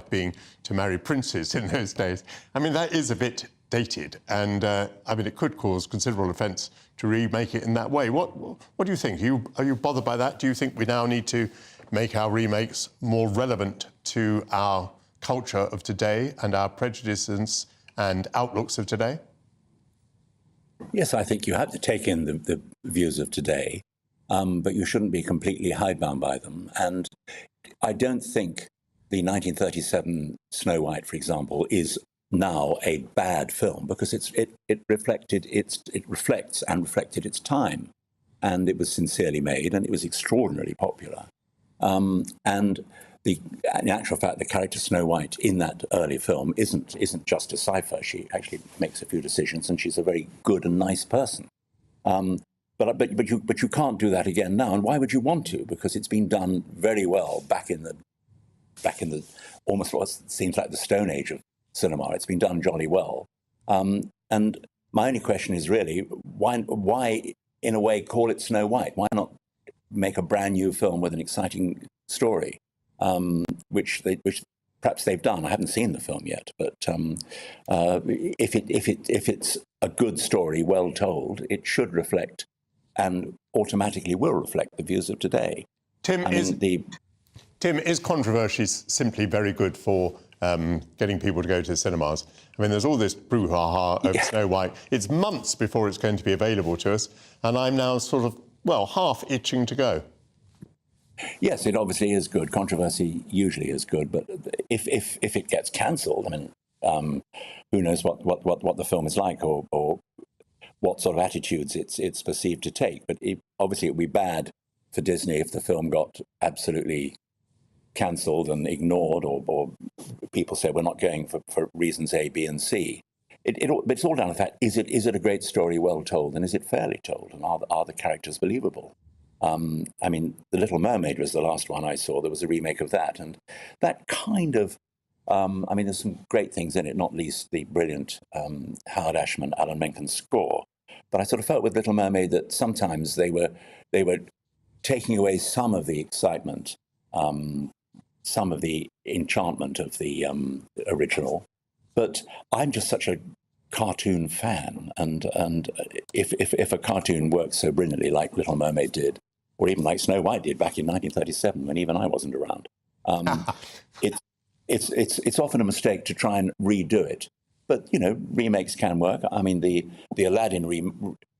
being to marry princes in those days, I mean, that is a bit dated. And, it could cause considerable offence to remake it in that way. What do you think? Are you bothered by that? Do you think we now need to make our remakes more relevant to our culture of today and our prejudices and outlooks of today? Yes, I think you have to take in the views of today, but you shouldn't be completely hidebound by them. And I don't think the 1937 Snow White, for example, is now a bad film, because it reflects and reflected its time, and it was sincerely made, and it was extraordinarily popular. And in actual fact, the character Snow White in that early film isn't just a cipher. She actually makes a few decisions, and she's a very good and nice person. But you can't do that again now. And why would you want to? Because it's been done very well back in the almost what seems like the Stone Age of cinema. It's been done jolly well. And my only question is really, why in a way call it Snow White? Why not make a brand new film with an exciting story? Which perhaps they've done. I haven't seen the film yet, but if it's a good story, well told, it should reflect, and automatically will reflect, the views of today. Tim, is controversy simply very good for getting people to go to the cinemas? I mean, there's all this brouhaha over Snow White. It's months before it's going to be available to us, and I'm now sort of, half itching to go. Yes, it obviously is good. Controversy usually is good, but if it gets cancelled, I mean, who knows what the film is like, or what sort of attitudes it's perceived to take. But obviously it would be bad for Disney if the film got absolutely cancelled and ignored, or people say we're not going for reasons A, B, and C. It's all down to the fact: is it a great story, well told, and is it fairly told, and are the characters believable? I mean, The Little Mermaid was the last one I saw. There was a remake of that, and that kind of, I mean, there's some great things in it, not least the brilliant Howard Ashman, Alan Menken score. But I sort of felt with Little Mermaid that sometimes they were taking away some of the excitement, some of the enchantment of the original. But I'm just such a cartoon fan, and if a cartoon works so brilliantly like Little Mermaid did, or even like Snow White did back in 1937, when even I wasn't around, it's often a mistake to try and redo it. But remakes can work. I mean, the Aladdin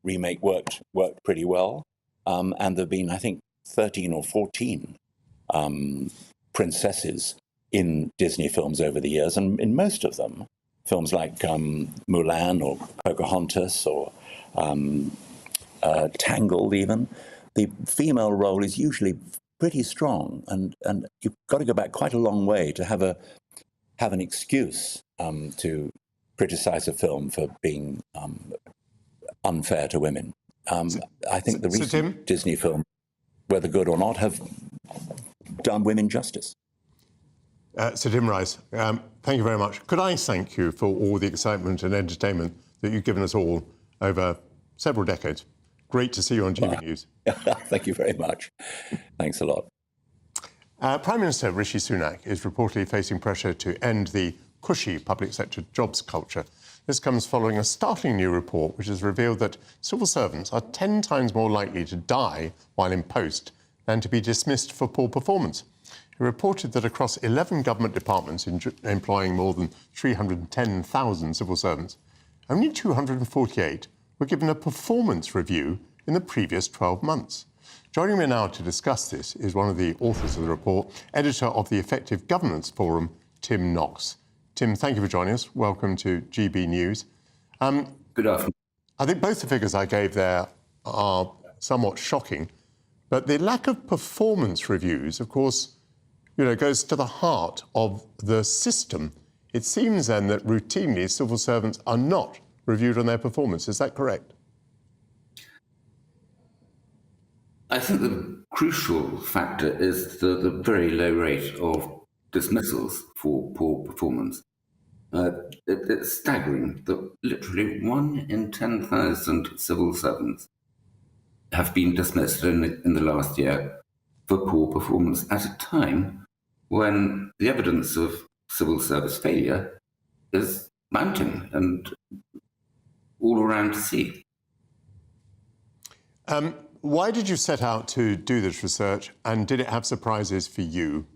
remake worked pretty well, and there've been, I think, 13 or 14 princesses in Disney films over the years, and in most of them, films like Mulan or Pocahontas or Tangled even, the female role is usually pretty strong, and you've got to go back quite a long way to have an excuse to criticize a film for being unfair to women. I think the recent Disney films, whether good or not, have done women justice. Sir Tim Rice, thank you very much. Could I thank you for all the excitement and entertainment that you've given us all over several decades? Great to see you on GB News. Thank you very much. Thanks a lot. Prime Minister Rishi Sunak is reportedly facing pressure to end the cushy public sector jobs culture. This comes following a startling new report which has revealed that civil servants are 10 times more likely to die while in post than to be dismissed for poor performance. It reported that across 11 government departments employing more than 310,000 civil servants, only 248 were given a performance review in the previous 12 months. Joining me now to discuss this is one of the authors of the report, editor of the Effective Governance Forum, Tim Knox. Tim, thank you for joining us. Welcome to GB News. Good afternoon. I think both the figures I gave there are somewhat shocking, but the lack of performance reviews, of course, goes to the heart of the system. It seems then that routinely civil servants are not reviewed on their performance. Is that correct? I think the crucial factor is the very low rate of dismissals for poor performance. It's staggering that literally 1 in 10,000 civil servants have been dismissed in the last year for poor performance at a time when the evidence of civil service failure is mounting and all around to see. Why did you set out to do this research, and did it have surprises for you?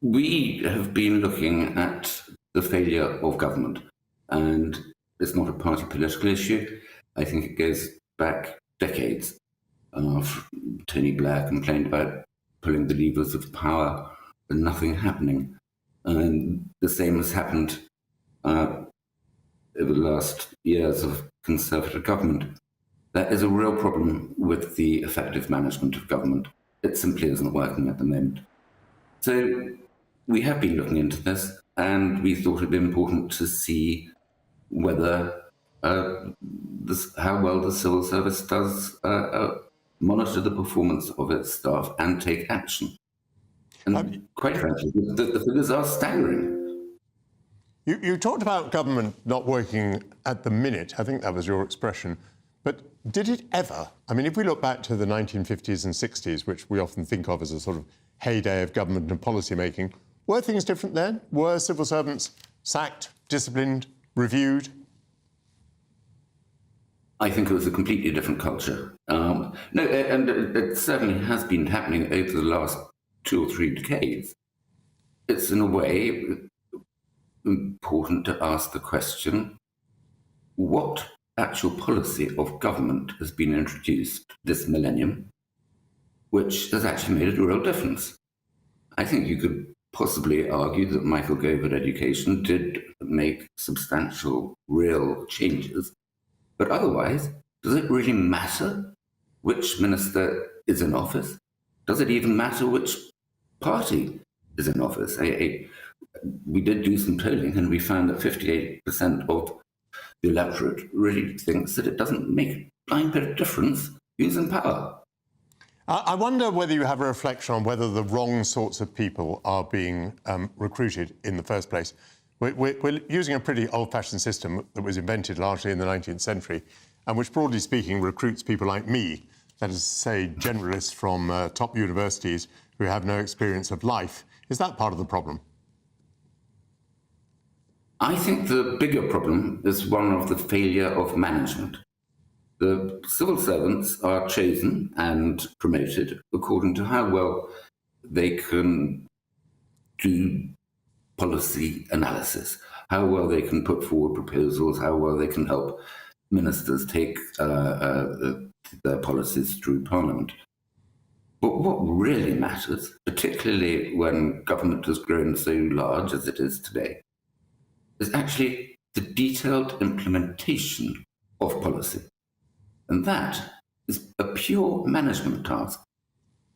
We have been looking at the failure of government, and it's not a party political issue. I think it goes back decades. Tony Blair complained about pulling the levers of power and nothing happening. And the same has happened over the last years of Conservative government. There is a real problem with the effective management of government. It simply isn't working at the moment. So we have been looking into this, and we thought it'd be important to see whether how well the civil service does monitor the performance of its staff and take action. And quite frankly, the figures are staggering. You talked about government not working at the minute. I think that was your expression. But did it ever? I mean, if we look back to the 1950s and 60s, which we often think of as a sort of heyday of government and policy making, were things different then? Were civil servants sacked, disciplined, reviewed? I think it was a completely different culture. No, and it certainly has been happening over the last 2 or 3 decades. It's in a way important to ask the question, what actual policy of government has been introduced this millennium, which has actually made a real difference? I think you could possibly argue that Michael Gove at Education did make substantial, real changes. But otherwise, does it really matter which minister is in office? Does it even matter which party is in office? We did do some polling, and we found that 58% of the electorate really thinks that it doesn't make a blind bit of difference who's in power. I wonder whether you have a reflection on whether the wrong sorts of people are being recruited in the first place. We're using a pretty old-fashioned system that was invented largely in the 19th century, and which, broadly speaking, recruits people like me, that is to say, generalists from top universities who have no experience of life. Is that part of the problem? I think the bigger problem is one of the failure of management. The civil servants are chosen and promoted according to how well they can do policy analysis, how well they can put forward proposals, how well they can help ministers take their policies through Parliament. But what really matters, particularly when government has grown so large as it is today, is actually the detailed implementation of policy. And that is a pure management task.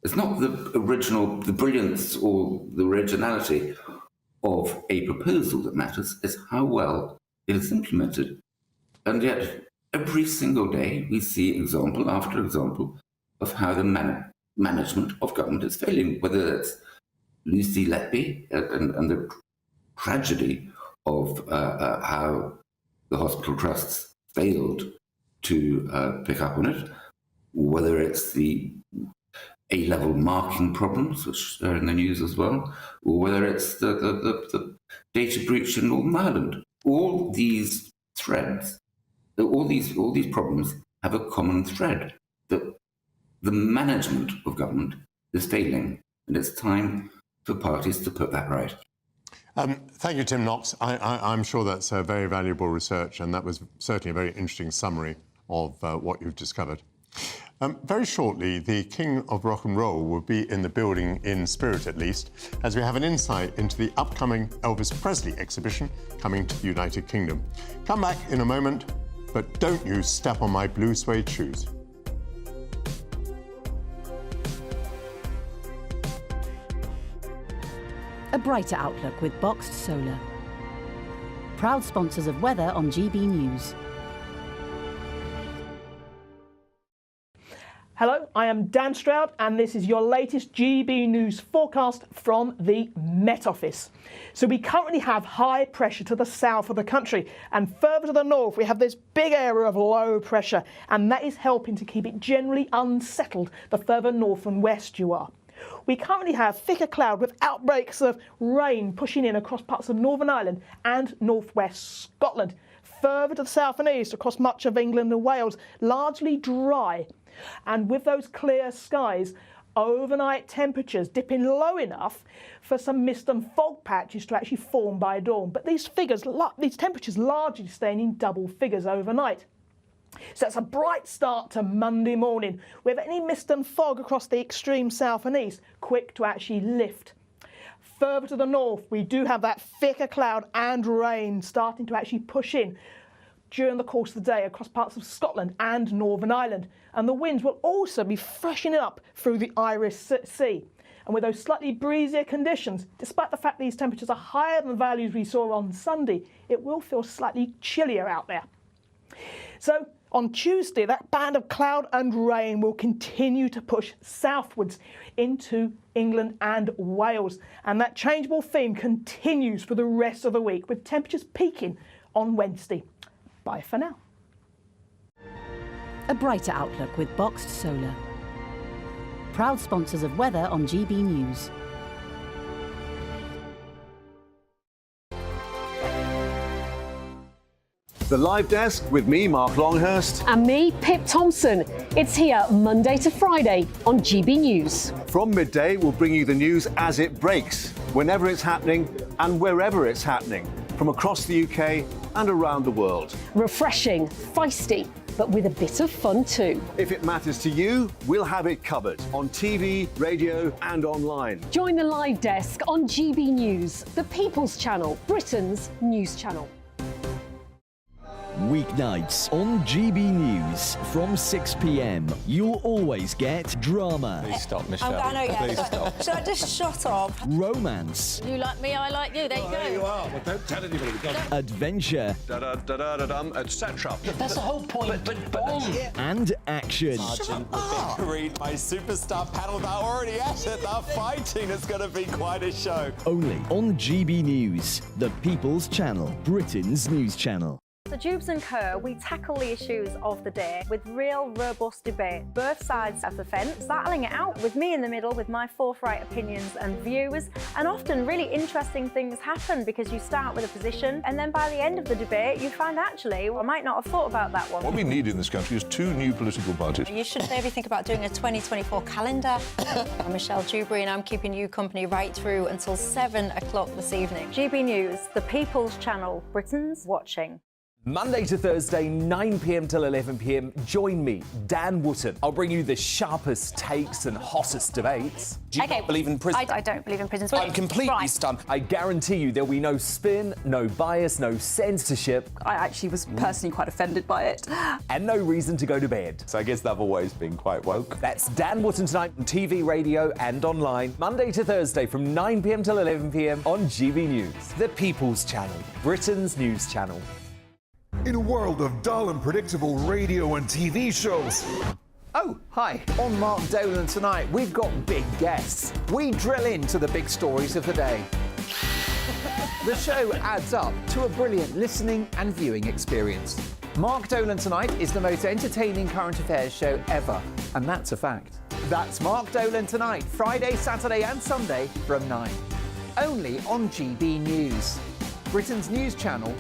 It's not the brilliance or the originality of a proposal that matters, it's how well it is implemented. And yet, every single day, we see example after example of how the management of government is failing, whether it's Lucy Letby and the tragedy of how the hospital trusts failed to pick up on it, whether it's the A-level marking problems, which are in the news as well, or whether it's the data breach in Northern Ireland. All these threads, all these problems have a common thread, that the management of government is failing, and it's time for parties to put that right. Thank you, Tim Knox. I'm sure that's a very valuable research, and that was certainly a very interesting summary of what you've discovered. Very shortly, the King of Rock and Roll will be in the building, in spirit at least, as we have an insight into the upcoming Elvis Presley exhibition coming to the United Kingdom. Come back in a moment, but don't you step on my blue suede shoes. A brighter outlook with Boxed Solar. Proud sponsors of weather on GB News. Hello, I am Dan Stroud and this is your latest GB News forecast from the Met Office. So we currently have high pressure to the south of the country, and further to the north we have this big area of low pressure, and that is helping to keep it generally unsettled the further north and west you are. We currently have thicker cloud with outbreaks of rain pushing in across parts of Northern Ireland and northwest Scotland. Further to the south and east across much of England and Wales, largely dry. And with those clear skies, overnight temperatures dipping low enough for some mist and fog patches to actually form by dawn. But these temperatures largely staying in double figures overnight. So that's a bright start to Monday morning, with any mist and fog across the extreme south and east quick to actually lift. Further to the north, we do have that thicker cloud and rain starting to actually push in during the course of the day across parts of Scotland and Northern Ireland. And the winds will also be freshening up through the Irish Sea. And with those slightly breezier conditions, despite the fact these temperatures are higher than the values we saw on Sunday, it will feel slightly chillier out there. So on Tuesday, that band of cloud and rain will continue to push southwards into England and Wales. And that changeable theme continues for the rest of the week, with temperatures peaking on Wednesday. Bye for now. A brighter outlook with Boxed Solar. Proud sponsors of weather on GB News. The Live Desk with me, Mark Longhurst. And me, Pip Thompson. It's here Monday to Friday on GB News. From midday, we'll bring you the news as it breaks, whenever it's happening and wherever it's happening, from across the UK and around the world. Refreshing, feisty, but with a bit of fun too. If it matters to you, we'll have it covered on TV, radio and online. Join the Live Desk on GB News, the People's Channel, Britain's news channel. Weeknights on GB News from 6 p.m. You'll always get drama. Please stop, Michelle. I know, yeah. Please stop. Should I just shut up? Romance. You like me, I like you. There you go. There you are. Well, don't tell anybody. Adventure. Etc. That's the whole point. But and action. Sergeant, the big green, my superstar panel that are already at it. They're fighting. It's going to be quite a show. Only on GB News, the People's Channel, Britain's news channel. So Jubes and Co, we tackle the issues of the day with real robust debate, both sides of the fence, battling it out with me in the middle with my forthright opinions and views. And often really interesting things happen because you start with a position and then by the end of the debate you find actually, well, I might not have thought about that one. What we need in this country is 2 new political parties. you should maybe think about doing a 2024 calendar. I'm Michelle Dewberry and I'm keeping you company right through until 7 o'clock this evening. GB News, the People's Channel, Britain's watching. Monday to Thursday, 9 p.m. till 11 p.m. Join me, Dan Wootton. I'll bring you the sharpest takes and hottest debates. Do you not believe in prisons? I don't believe in prisons. I'm completely stunned. I guarantee you there'll be no spin, no bias, no censorship. I actually was personally quite offended by it. And no reason to go to bed. So I guess they've always been quite woke. That's Dan Wootton tonight on TV, radio and online. Monday to Thursday from 9 p.m. till 11 p.m. on GB News. The People's Channel, Britain's news channel. In a world of dull and predictable radio and TV shows. Oh, hi. On Mark Dolan tonight, we've got big guests. We drill into the big stories of the day. The show adds up to a brilliant listening and viewing experience. Mark Dolan Tonight is the most entertaining current affairs show ever, and that's a fact. That's Mark Dolan Tonight, Friday, Saturday and Sunday from 9. Only on GB News, Britain's news channel.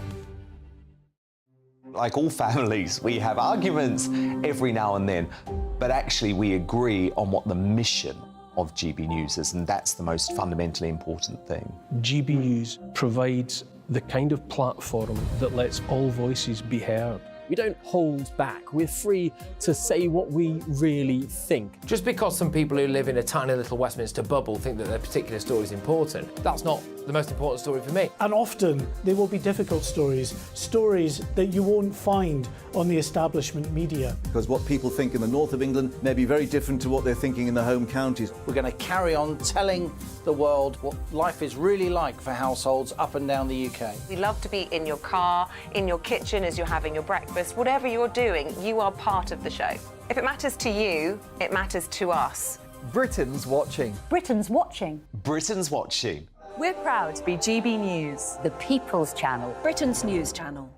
Like all families, we have arguments every now and then, but actually we agree on what the mission of GB News is, and that's the most fundamentally important thing. GB News provides the kind of platform that lets all voices be heard. We don't hold back. We're free to say what we really think. Just because some people who live in a tiny little Westminster bubble think that their particular story is important, that's not the most important story for me. And often there will be difficult stories, stories that you won't find on the establishment media. Because what people think in the north of England may be very different to what they're thinking in the home counties. We're going to carry on telling the world what life is really like for households up and down the UK. We love to be in your car, in your kitchen as you're having your breakfast. Whatever you're doing, you are part of the show. If it matters to you, it matters to us. Britain's watching. Britain's watching. Britain's watching. We're proud to be GB News, The People's Channel. Britain's news channel.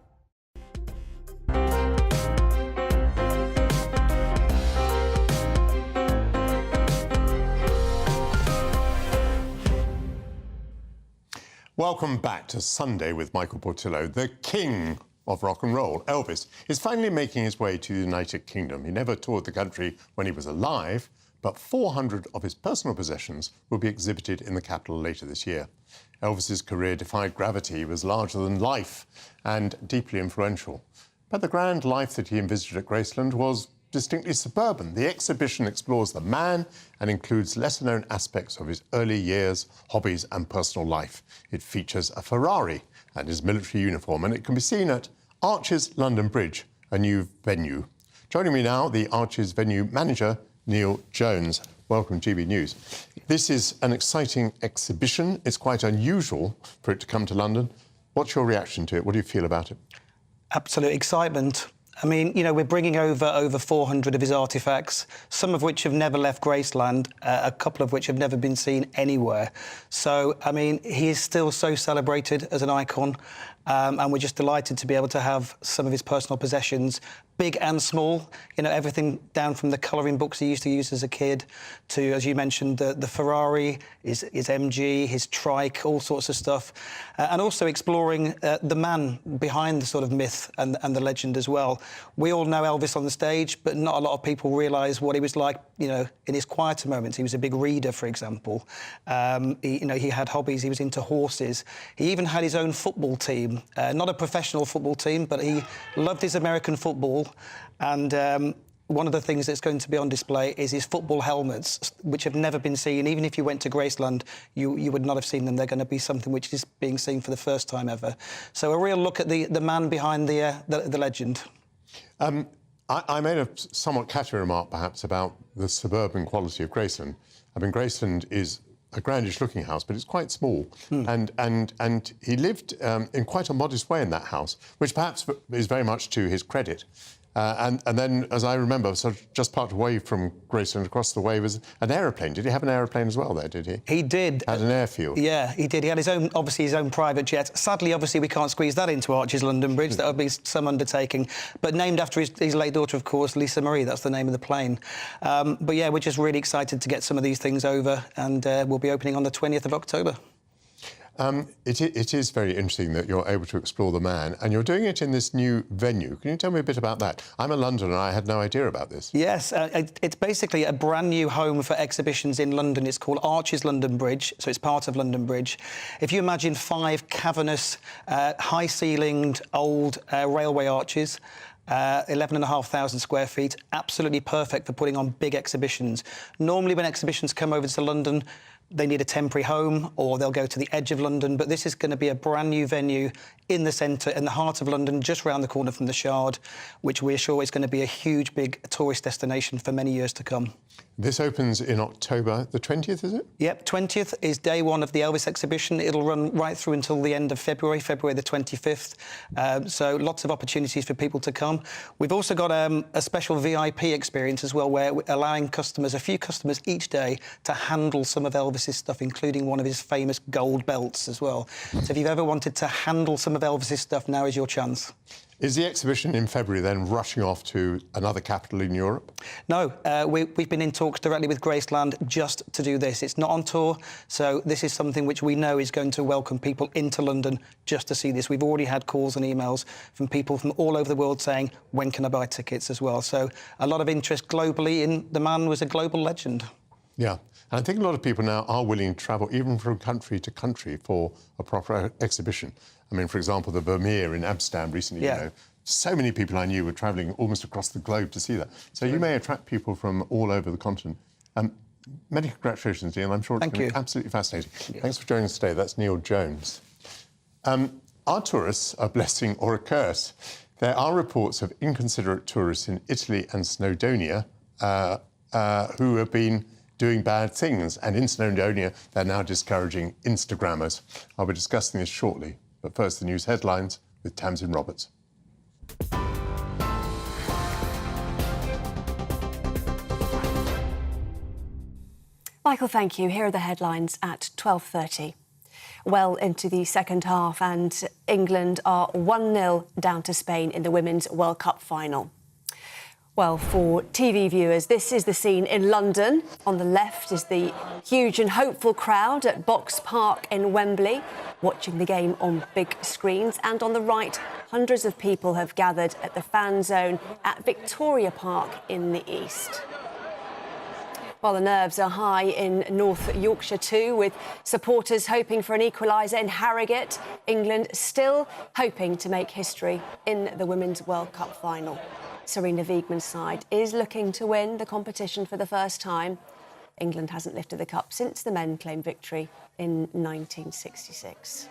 Welcome back to Sunday with Michael Portillo. The king of rock and roll, Elvis, is finally making his way to the United Kingdom. He never toured the country when he was alive, but 400 of his personal possessions will be exhibited in the capital later this year. Elvis's career defied gravity. He was larger than life and deeply influential. But the grand life that he envisaged at Graceland was distinctly suburban. The exhibition explores the man and includes lesser-known aspects of his early years, hobbies and personal life. It features a Ferrari and his military uniform, and it can be seen at Arches London Bridge, a new venue. Joining me now, the Arches venue manager, Neil Jones. Welcome to GB News. This is an exciting exhibition. It's quite unusual for it to come to London. What's your reaction to it? What do you feel about it? Absolute excitement. I mean, you know, we're bringing over 400 of his artefacts, some of which have never left Graceland, a couple of which have never been seen anywhere. So, I mean, he is still so celebrated as an icon, and we're just delighted to be able to have some of his personal possessions, big and small, you know, everything down from the colouring books he used to use as a kid to, as you mentioned, the Ferrari, his MG, his trike, all sorts of stuff, and also exploring the man behind the sort of myth and the legend as well. We all know Elvis on the stage, but not a lot of people realise what he was like, you know, in his quieter moments. He was a big reader, for example. He had hobbies. He was into horses. He even had his own football team, not a professional football team, but he loved his American football. And one of the things that's going to be on display is his football helmets, which have never been seen. Even if you went to Graceland, you would not have seen them. They're going to be something which is being seen for the first time ever. So a real look at the man behind the legend. I made a somewhat catty remark, perhaps, about the suburban quality of Graceland. I mean, Graceland is a grandish-looking house, but it's quite small. And he lived in quite a modest way in that house, which perhaps is very much to his credit. And then, as I remember, sort of just parked away from Graceland, across the way was an aeroplane. Did he have an aeroplane as well there, did he? He did. Had an airfield. Yeah, he did. He had his own, obviously, his own private jet. Sadly, obviously, we can't squeeze that into Arches London Bridge. That would be some undertaking. But named after his late daughter, of course, Lisa Marie. That's the name of the plane. But yeah, we're just really excited to get some of these things over, and we'll be opening on the 20th of October. It is very interesting that you're able to explore the man, and you're doing it in this new venue. Can you tell me a bit about that? I'm a Londoner, I had no idea about this. Yes, it's basically a brand new home for exhibitions in London. It's called Arches London Bridge, so it's part of London Bridge. If you imagine 5 cavernous, high-ceilinged, old railway arches, 11,500 square feet, absolutely perfect for putting on big exhibitions. Normally when exhibitions come over to London, they need a temporary home or they'll go to the edge of London, but this is going to be a brand new venue in the centre, in the heart of London, just round the corner from the Shard, which we're sure is going to be a huge, big tourist destination for many years to come. This opens in October the 20th, is it? Yep, 20th is day one of the Elvis exhibition. It'll run right through until the end of February the 25th. So lots of opportunities for people to come. We've also got a special VIP experience as well, where we're allowing customers, a few customers each day, to handle some of Elvis's stuff, including one of his famous gold belts as well. So if you've ever wanted to handle some of Elvis's stuff, now is your chance. Is the exhibition in February then rushing off to another capital in Europe? No, we've been in talks directly with Graceland just to do this. It's not on tour, so this is something which we know is going to welcome people into London just to see this. We've already had calls and emails from people from all over the world saying, when can I buy tickets as well? So a lot of interest globally in the man was a global legend. Yeah, and I think a lot of people now are willing to travel even from country to country for a proper exhibition. I mean, for example, the Vermeer in Amsterdam recently, Yeah. you know, so many people I knew were travelling almost across the globe to see that. So you may attract people from all over the continent. Many congratulations, Ian. I'm sure it's going to be absolutely fascinating. Thanks for joining us today. That's Neil Jones. Are tourists a blessing or a curse? There are reports of inconsiderate tourists in Italy and Snowdonia who have been doing bad things. And in Snowdonia, they're now discouraging Instagrammers. I'll be discussing this shortly. But first, the news headlines with Tamsin Roberts. Michael, thank you. Here are the headlines at 12:30. Well into the second half, and England are 1-0 down to Spain in the Women's World Cup final. Well, for TV viewers, this is the scene in London. On the left is the huge and hopeful crowd at Box Park in Wembley, watching the game on big screens. And on the right, hundreds of people have gathered at the fan zone at Victoria Park in the east. While the nerves are high in North Yorkshire too, with supporters hoping for an equaliser in Harrogate, England still hoping to make history in the Women's World Cup final. Sarina Wiegman's side is looking to win the competition for the first time. England hasn't lifted the cup since the men claimed victory in 1966.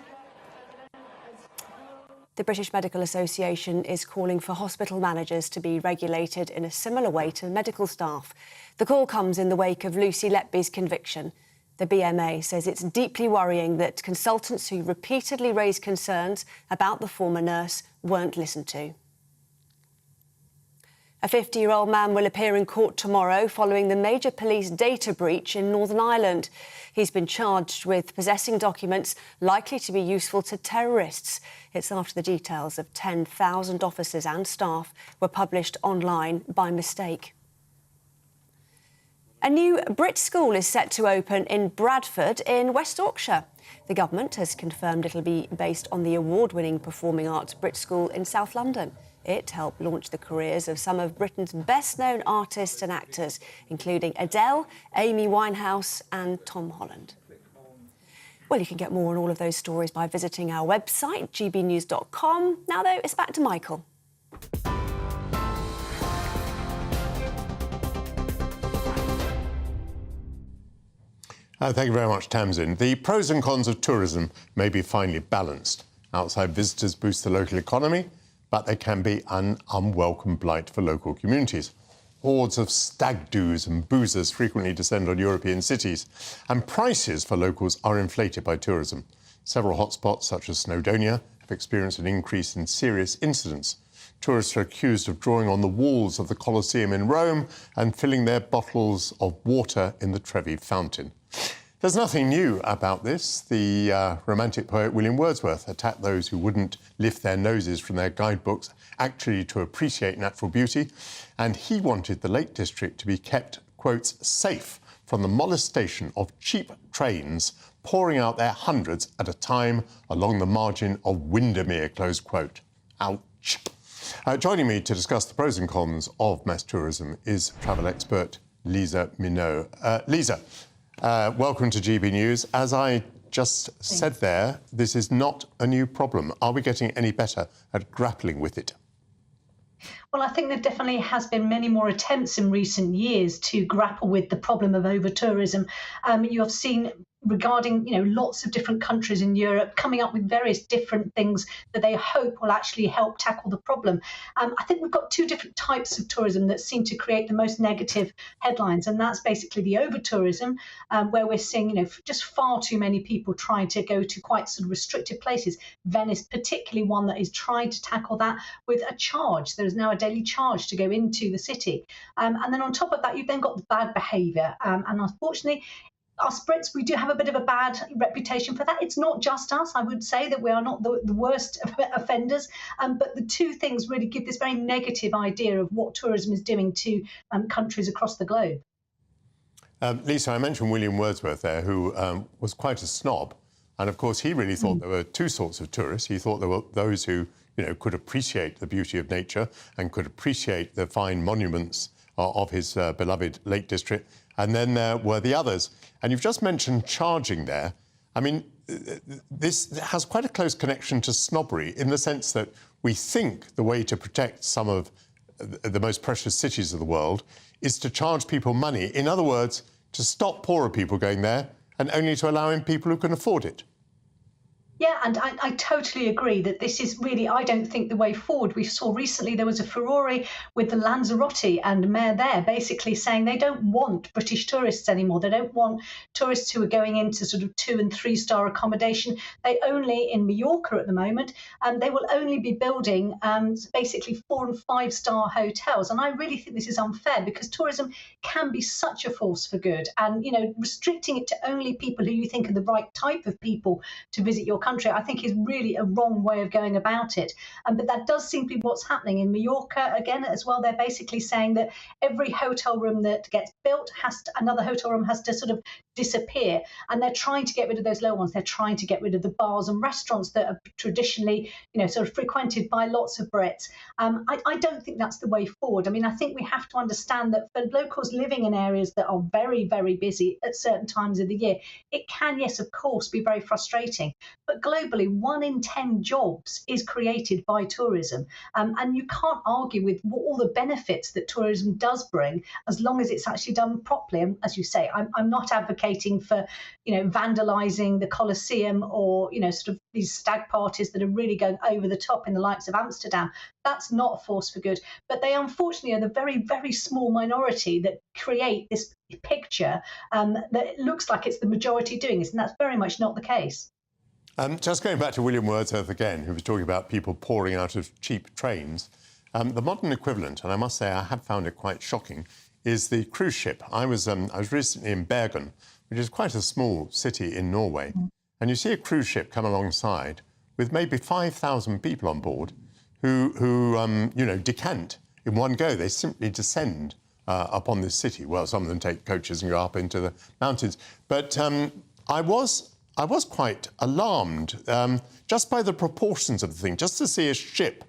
The British Medical Association is calling for hospital managers to be regulated in a similar way to medical staff. The call comes in the wake of Lucy Letby's conviction. The BMA says it's deeply worrying that consultants who repeatedly raised concerns about the former nurse weren't listened to. A 50-year-old man will appear in court tomorrow following the major police data breach in Northern Ireland. He's been charged with possessing documents likely to be useful to terrorists. It's after the details of 10,000 officers and staff were published online by mistake. A new Brit school is set to open in Bradford in West Yorkshire. The government has confirmed it'll be based on the award-winning performing arts Brit School in South London. It helped launch the careers of some of Britain's best-known artists and actors, including Adele, Amy Winehouse and Tom Holland. Well, you can get more on all of those stories by visiting our website, gbnews.com. Now, though, it's back to Michael. Thank you very much, Tamsin. The pros and cons of tourism may be finely balanced. Outside visitors boost the local economy, but they can be an unwelcome blight for local communities. Hordes of stag doos and boozers frequently descend on European cities, and prices for locals are inflated by tourism. Several hotspots, such as Snowdonia, have experienced an increase in serious incidents. Tourists are accused of drawing on the walls of the Colosseum in Rome and filling their bottles of water in the Trevi fountain. There's nothing new about this. The romantic poet William Wordsworth attacked those who wouldn't lift their noses from their guidebooks actually to appreciate natural beauty, and he wanted the Lake District to be kept, quotes, safe from the molestation of cheap trains pouring out their hundreds at a time along the margin of Windermere, close quote. Ouch. Joining me to discuss the pros and cons of mass tourism is travel expert Lisa Minot. Lisa, welcome to GB News. As I just said there, this is not a new problem. Are we getting any better at grappling with it? Well, I think there definitely has been many more attempts in recent years to grapple with the problem of over-tourism. You have seen regarding, lots of different countries in Europe coming up with various different things that they hope will actually help tackle the problem. I think we've got two different types of tourism that seem to create the most negative headlines, and that's basically the over-tourism, where we're seeing, just far too many people trying to go to quite sort of restricted places. Venice, particularly one that is trying to tackle that with a charge. There is now a daily charge to go into the city. And then on top of that, you've then got the bad behaviour. And unfortunately, us Brits, we do have a bit of a bad reputation for that. It's not just us. I would say that we are not the worst offenders, but the two things really give this very negative idea of what tourism is doing to countries across the globe. Lisa, I mentioned William Wordsworth there, who was quite a snob. And of course, he really thought there were two sorts of tourists. He thought there were those who, could appreciate the beauty of nature and could appreciate the fine monuments of his beloved Lake District. And then there were the others. And you've just mentioned charging there. I mean, this has quite a close connection to snobbery in the sense that we think the way to protect some of the most precious cities of the world is to charge people money. In other words, to stop poorer people going there and only to allow in people who can afford it. Yeah, and I totally agree that this is really, I don't think, the way forward. We saw recently there was a furore with the Lanzarote and mayor there basically saying they don't want British tourists anymore. They don't want tourists who are going into sort of 2- and 3-star accommodation. They only, in Mallorca at the moment, they will only be building basically 4- and 5-star hotels. And I really think this is unfair because tourism can be such a force for good. And, you know, restricting it to only people who you think are the right type of people to visit your country, I think, is really a wrong way of going about it. But that does seem to be what's happening in Mallorca again as well. They're basically saying that every hotel room that gets built another hotel room has to sort of disappear, and they're trying to get rid of those low ones. They're trying to get rid of the bars and restaurants that are traditionally, you know, sort of frequented by lots of Brits. I don't think that's the way forward. I mean, I think we have to understand that for locals living in areas that are very, very busy at certain times of the year, it can, yes, of course, be very frustrating. But globally, 1 in 10 jobs is created by tourism. And you can't argue with all the benefits that tourism does bring as long as it's actually done properly. And as you say, I'm not advocating for, you know, vandalising the Colosseum or, you know, sort of these stag parties that are really going over the top in the likes of Amsterdam. That's not a force for good. But they unfortunately are the very, very small minority that create this picture that looks like it's the majority doing this. And that's very much not the case. Just going back to William Wordsworth again, who was talking about people pouring out of cheap trains, the modern equivalent, and I must say I have found it quite shocking, is the cruise ship. I was recently in Bergen, which is quite a small city in Norway, and you see a cruise ship come alongside with maybe 5,000 people on board who you know, decant in one go. They simply descend upon this city. Well, some of them take coaches and go up into the mountains. But I was quite alarmed just by the proportions of the thing, just to see a ship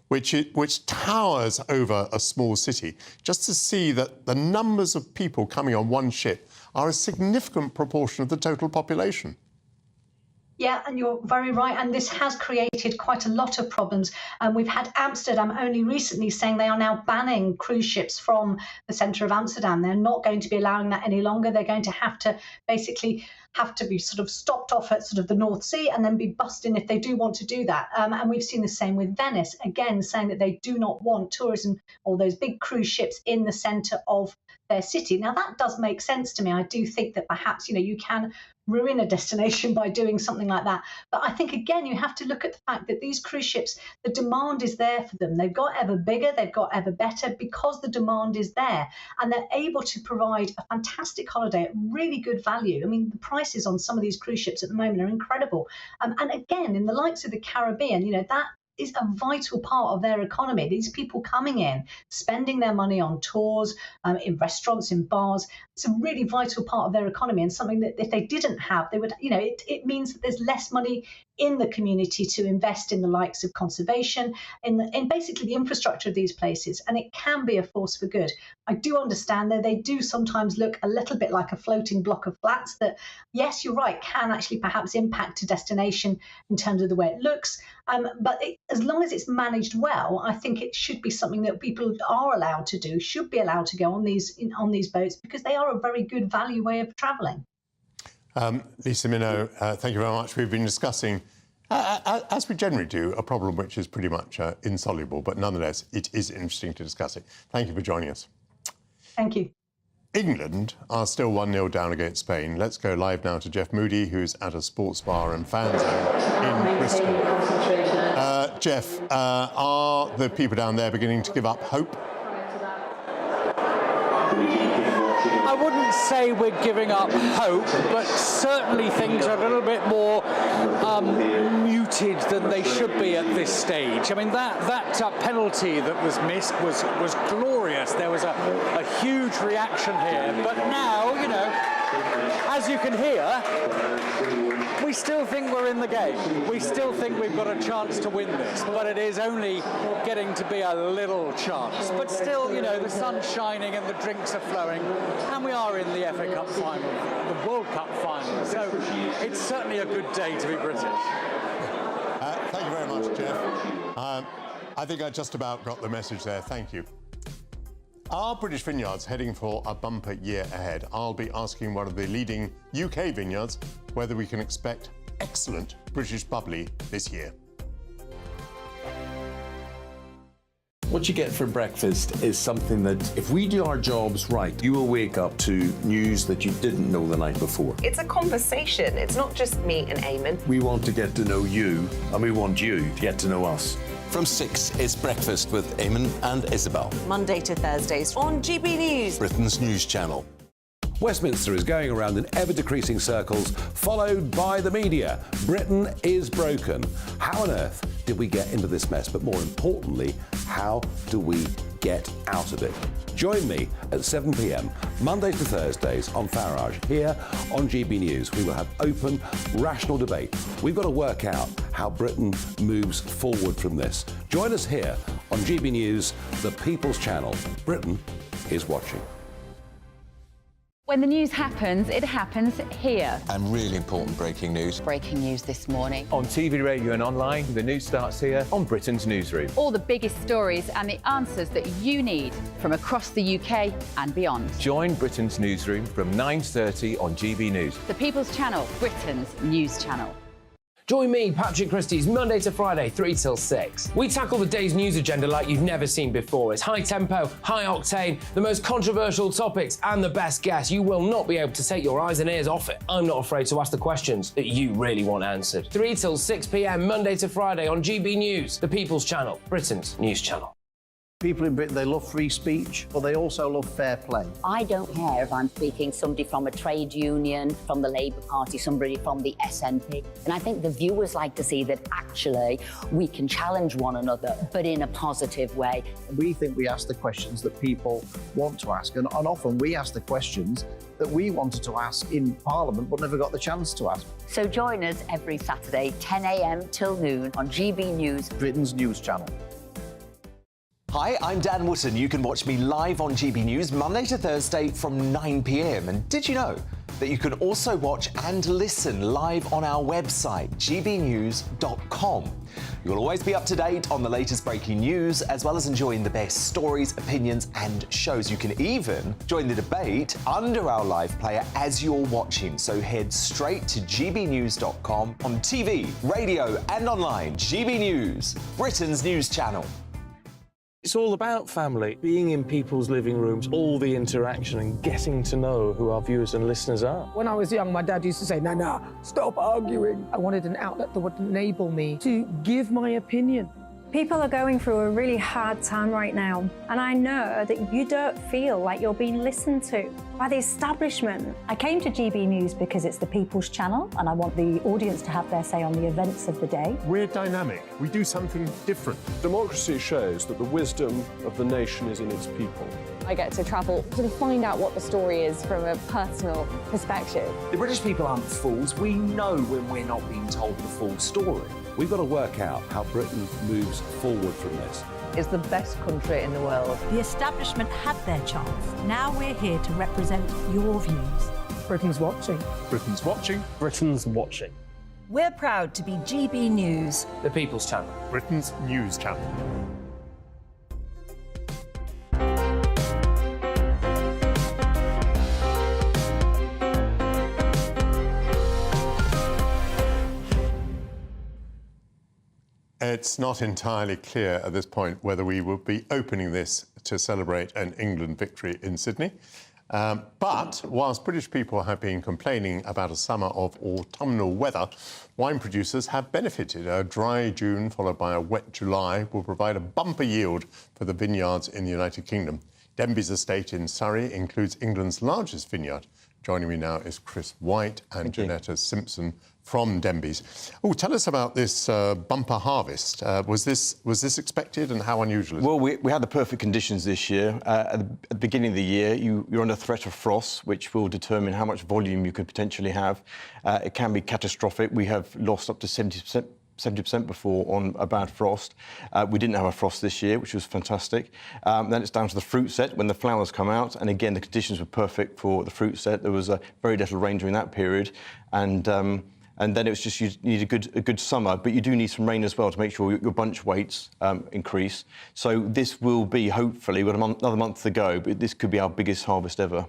which towers over a small city, just to see that the numbers of people coming on one ship are a significant proportion of the total population. Yeah, and you're very right. And this has created quite a lot of problems. We've had Amsterdam only recently saying they are now banning cruise ships from the centre of Amsterdam. They're not going to be allowing that any longer. They're going to basically have to be sort of stopped off at sort of the North Sea and then be bussed in if they do want to do that. And we've seen the same with Venice, again, saying that they do not want tourism or those big cruise ships in the centre of their city. Now, that does make sense to me. I do think that perhaps, you know, you can ruin a destination by doing something like that. But I think, again, you have to look at the fact that these cruise ships, the demand is there for them. They've got ever bigger, they've got ever better because the demand is there. And they're able to provide a fantastic holiday at really good value. I mean, the prices on some of these cruise ships at the moment are incredible. And again, in the likes of the Caribbean, you know, that is a vital part of their economy. These people coming in, spending their money on tours, in restaurants, in bars, it's a really vital part of their economy and something that if they didn't have, they would, you know, it means that there's less money in the community to invest in the likes of conservation, in basically the infrastructure of these places, and it can be a force for good. I do understand that they do sometimes look a little bit like a floating block of flats that, yes, you're right, can actually perhaps impact a destination in terms of the way it looks, but as long as it's managed well, I think it should be something that people are allowed to do, should be allowed to go on these boats because they are a very good value way of travelling. Lisa Minow, thank you very much. We've been discussing, as we generally do, a problem which is pretty much insoluble, but nonetheless, it is interesting to discuss it. Thank you for joining us. Thank you. England are still 1-0 down against Spain. Let's go live now to Jeff Moody, who's at a sports bar and fan zone in Bristol. Jeff, are the people down there beginning to give up hope? I wouldn't say we're giving up hope, but certainly things are a little bit more muted than they should be at this stage. I mean, that penalty that was missed was glorious. There was a huge reaction here, but now, you know, as you can hear, we still think we're in the game. We still think we've got a chance to win this, but it is only getting to be a little chance. But still, you know, the sun's shining and the drinks are flowing, and we are in the FA Cup final, the World Cup final. So it's certainly a good day to be British. Thank you very much, Jeff. I think I just about got the message there. Thank you. Are British vineyards heading for a bumper year ahead? I'll be asking one of the leading UK vineyards whether we can expect excellent British bubbly this year. What you get for breakfast is something that, if we do our jobs right, you will wake up to news that you didn't know the night before. It's a conversation. It's not just me and Eamon. We want to get to know you, and we want you to get to know us. From 6, it's Breakfast with Eamon and Isabel. Monday to Thursdays on GB News, Britain's news channel. Westminster is going around in ever-decreasing circles, followed by the media. Britain is broken. How on earth did we get into this mess? But more importantly, how do we get out of it? Join me at 7 p.m, Monday to Thursdays on Farage, here on GB News. We will have open, rational debate. We've got to work out how Britain moves forward from this. Join us here on GB News, the People's Channel. Britain is watching. When the news happens, it happens here. And really important breaking news. Breaking news this morning. On TV, radio and online, the news starts here on Britain's Newsroom. All the biggest stories and the answers that you need from across the UK and beyond. Join Britain's Newsroom from 9:30 on GB News. The People's Channel, Britain's news channel. Join me, Patrick Christie's, Monday to Friday, 3 till 6. We tackle the day's news agenda like you've never seen before. It's high tempo, high octane, the most controversial topics, and the best guests. You will not be able to take your eyes and ears off it. I'm not afraid to ask the questions that you really want answered. 3 till 6 p.m, Monday to Friday on GB News, the People's Channel, Britain's news channel. People in Britain, they love free speech, but they also love fair play. I don't care if I'm speaking somebody from a trade union, from the Labour Party, somebody from the SNP. And I think the viewers like to see that actually we can challenge one another, but in a positive way. We think we ask the questions that people want to ask, and often we ask the questions that we wanted to ask in Parliament but never got the chance to ask. So join us every Saturday, 10 a.m. till noon on GB News, Britain's news channel. Hi, I'm Dan Wootton. You can watch me live on GB News Monday to Thursday from 9 p.m. And did you know that you can also watch and listen live on our website, gbnews.com? You'll always be up to date on the latest breaking news, as well as enjoying the best stories, opinions and shows. You can even join the debate under our live player as you're watching. So head straight to gbnews.com on TV, radio and online. GB News, Britain's news channel. It's all about family, being in people's living rooms, all the interaction and getting to know who our viewers and listeners are. When I was young, my dad used to say, Nana, stop arguing. I wanted an outlet that would enable me to give my opinion. People are going through a really hard time right now, and I know that you don't feel like you're being listened to by the establishment. I came to GB News because it's the People's Channel, and I want the audience to have their say on the events of the day. We're dynamic. We do something different. Democracy shows that the wisdom of the nation is in its people. I get to travel to find out what the story is from a personal perspective. The British people aren't fools. We know when we're not being told the full story. We've got to work out how Britain moves forward from this. It's the best country in the world. The establishment had their chance. Now we're here to represent your views. Britain's watching. Britain's watching. Britain's watching. We're proud to be GB News, The People's Channel, Britain's news channel. It's not entirely clear at this point whether we will be opening this to celebrate an England victory in Sydney. But whilst British people have been complaining about a summer of autumnal weather, wine producers have benefited. A dry June followed by a wet July will provide a bumper yield for the vineyards in the United Kingdom. Denby's estate in Surrey includes England's largest vineyard. Joining me now is Chris White and Janetta Simpson from Denby's. Oh, tell us about this bumper harvest. Was this expected, and how unusual is it? Well, we had the perfect conditions this year. At the beginning of the year, you're under threat of frost, which will determine how much volume you could potentially have. It can be catastrophic. We have lost up to 70% before on a bad frost. We didn't have a frost this year, which was fantastic. Then it's down to the fruit set when the flowers come out, and again the conditions were perfect for the fruit set. There was very little rain during that period, and then it was just you need a good summer, but you do need some rain as well to make sure your bunch weights increase. So this will be, hopefully, we've got another month to go, but this could be our biggest harvest ever.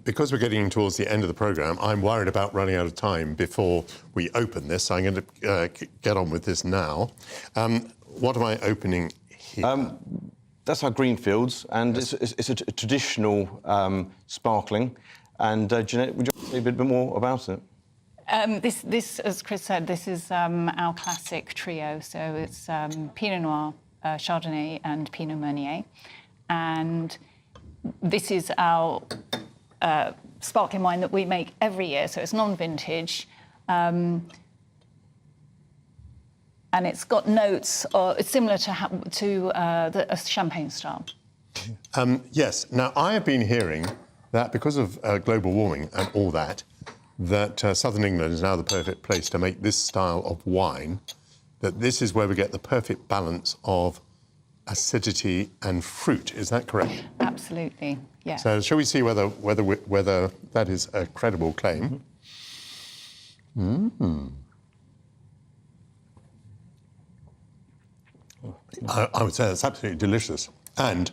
Because we're getting towards the end of the programme, I'm worried about running out of time before we open this, so I'm going to get on with this now. What am I opening here? That's our Greenfields, and yes. it's a traditional sparkling. And Jeanette, would you say a bit more about it? This, as Chris said, this is our classic trio. So it's Pinot Noir, Chardonnay and Pinot Meunier. And this is our sparkling wine that we make every year, so it's non-vintage. And it's got notes, it's similar to a champagne style. Yes. Now, I have been hearing that because of global warming and all that, southern England is now the perfect place to make this style of wine, that this is where we get the perfect balance of acidity and fruit. Is that correct? Absolutely, yeah. So shall we see whether that is a credible claim? Mm-hmm. I would say that's absolutely delicious. And,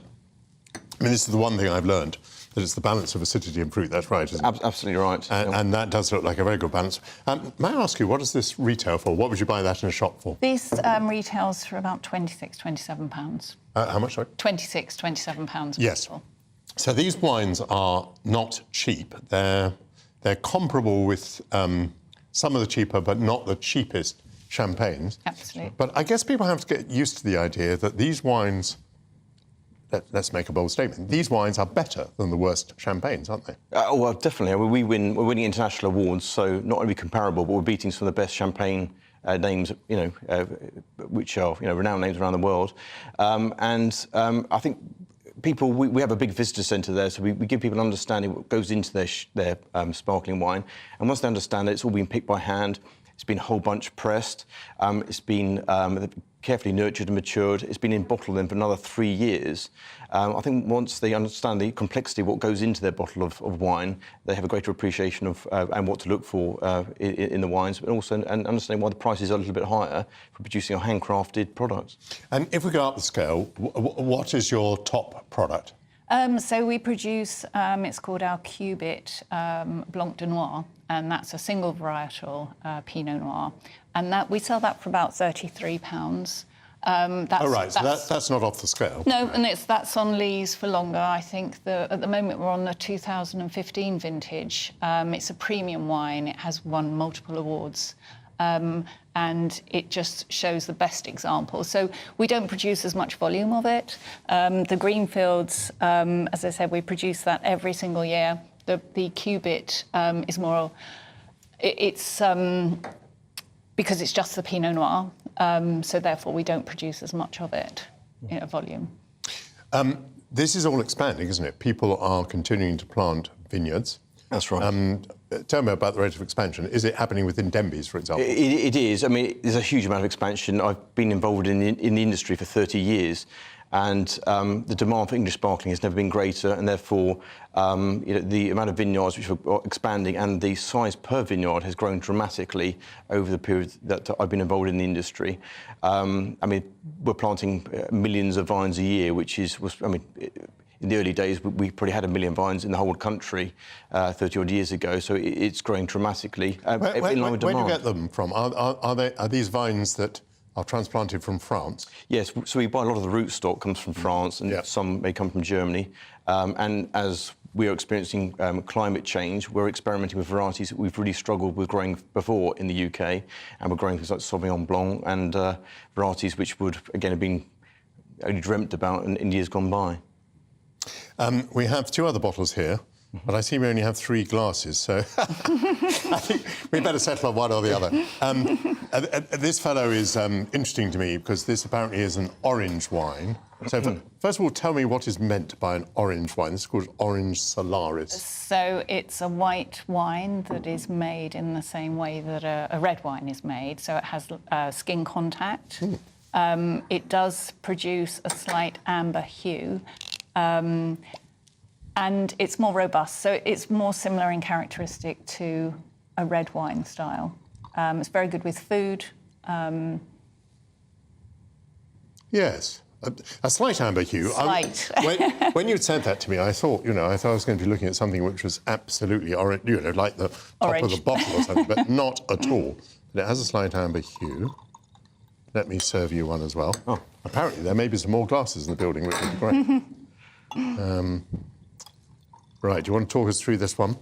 I mean, this is the one thing I've learned, that it's the balance of acidity and fruit. That's right, isn't it? Absolutely right. And that does look like a very good balance. May I ask you, what does this retail for? What would you buy that in a shop for? This retails for about £26, £27. How much, sorry? £26, £27. Yes. So these wines are not cheap. They're comparable with some of the cheaper, but not the cheapest champagnes. Absolutely. But I guess people have to get used to the idea that these wines, let's make a bold statement, these wines are better than the worst champagnes, aren't they? Well, definitely. We're winning international awards, so not only comparable, but we're beating some of the best champagne names, which are renowned names around the world. I think people, we have a big visitor centre there, so we give people an understanding of what goes into their sparkling wine, and once they understand it, it's all been picked by hand. It's been whole bunch pressed. It's been carefully nurtured and matured. It's been in bottle then for another 3 years. I think once they understand the complexity of what goes into their bottle of wine, they have a greater appreciation of and what to look for in the wines, but also and understanding why the prices are a little bit higher for producing our handcrafted products. And if we go up the scale, what is your top product? So we produce, it's called our Cubit Blanc de Noir, and that's a single varietal Pinot Noir, and that we sell that for about £33. That's not off the scale. No, and that's on lees for longer. I think at the moment we're on the 2015 vintage. It's a premium wine. It has won multiple awards. And it just shows the best example. So we don't produce as much volume of it. The Greenfields, as I said, we produce that every single year. The Cubit is more, it's because it's just the Pinot Noir, so therefore we don't produce as much of it in a volume. This is all expanding, isn't it? People are continuing to plant vineyards. That's right. Tell me about the rate of expansion. Is it happening within Denby's, for example? It is. I mean, there's a huge amount of expansion. I've been involved in the industry for 30 years, and the demand for English sparkling has never been greater, and therefore the amount of vineyards which are expanding and the size per vineyard has grown dramatically over the period that I've been involved in the industry. I mean, we're planting millions of vines a year, which was in the early days, we probably had 1 million vines in the whole country 30-odd years ago, so it's growing dramatically in line with demand. Where do you get them from? Are these vines that are transplanted from France? Yes, so we buy a lot of the root stock comes from France, and some may come from Germany. And as we are experiencing climate change, we're experimenting with varieties that we've really struggled with growing before in the UK, and we're growing things like Sauvignon Blanc and varieties which would, again, have been only dreamt about in years gone by. We have 2 other bottles here, but I see we only have 3 glasses, so I think we better settle on one or the other. This fellow is interesting to me because this apparently is an orange wine. So first of all, tell me what is meant by an orange wine. This is called Orange Solaris. So it's a white wine that is made in the same way that a red wine is made. So it has skin contact. It does produce a slight amber hue. And it's more robust, so it's more similar in characteristic to a red wine style. It's very good with food. Yes, a slight amber hue. Slight. When you said that to me, I thought I was going to be looking at something which was absolutely orange, like the top of the bottle or something, but not at all. But it has a slight amber hue. Let me serve you one as well. Oh, apparently there may be some more glasses in the building, which would be great. Right, do you want to talk us through this one?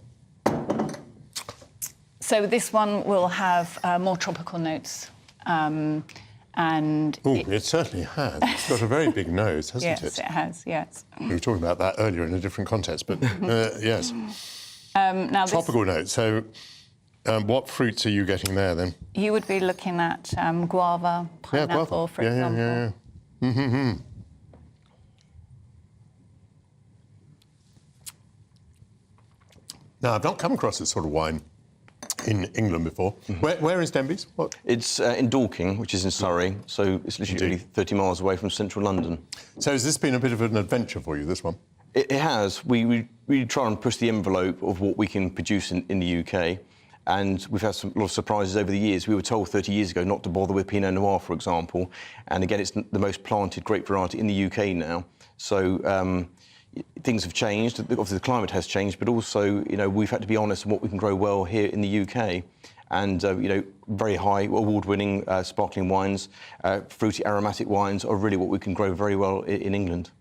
So this one will have more tropical notes. And it certainly has. It's got a very big nose, hasn't it? Yes, it has, yes. We were talking about that earlier in a different context, but yes. Now tropical notes. So what fruits are you getting there, then? You would be looking at guava, pineapple, for example. Yeah. Now, I've not come across this sort of wine in England before. Where is Denby's? What? It's in Dorking, which is in Surrey, so it's literally 30 miles away from central London. So has this been a bit of an adventure for you, this one? It has. We try and push the envelope of what we can produce in the UK, and we've had a lot of surprises over the years. We were told 30 years ago not to bother with Pinot Noir, for example, and again, it's the most planted grape variety in the UK now. So things have changed. Obviously, the climate has changed, but also, we've had to be honest on what we can grow well here in the UK. And, very high award-winning sparkling wines, fruity aromatic wines are really what we can grow very well in England.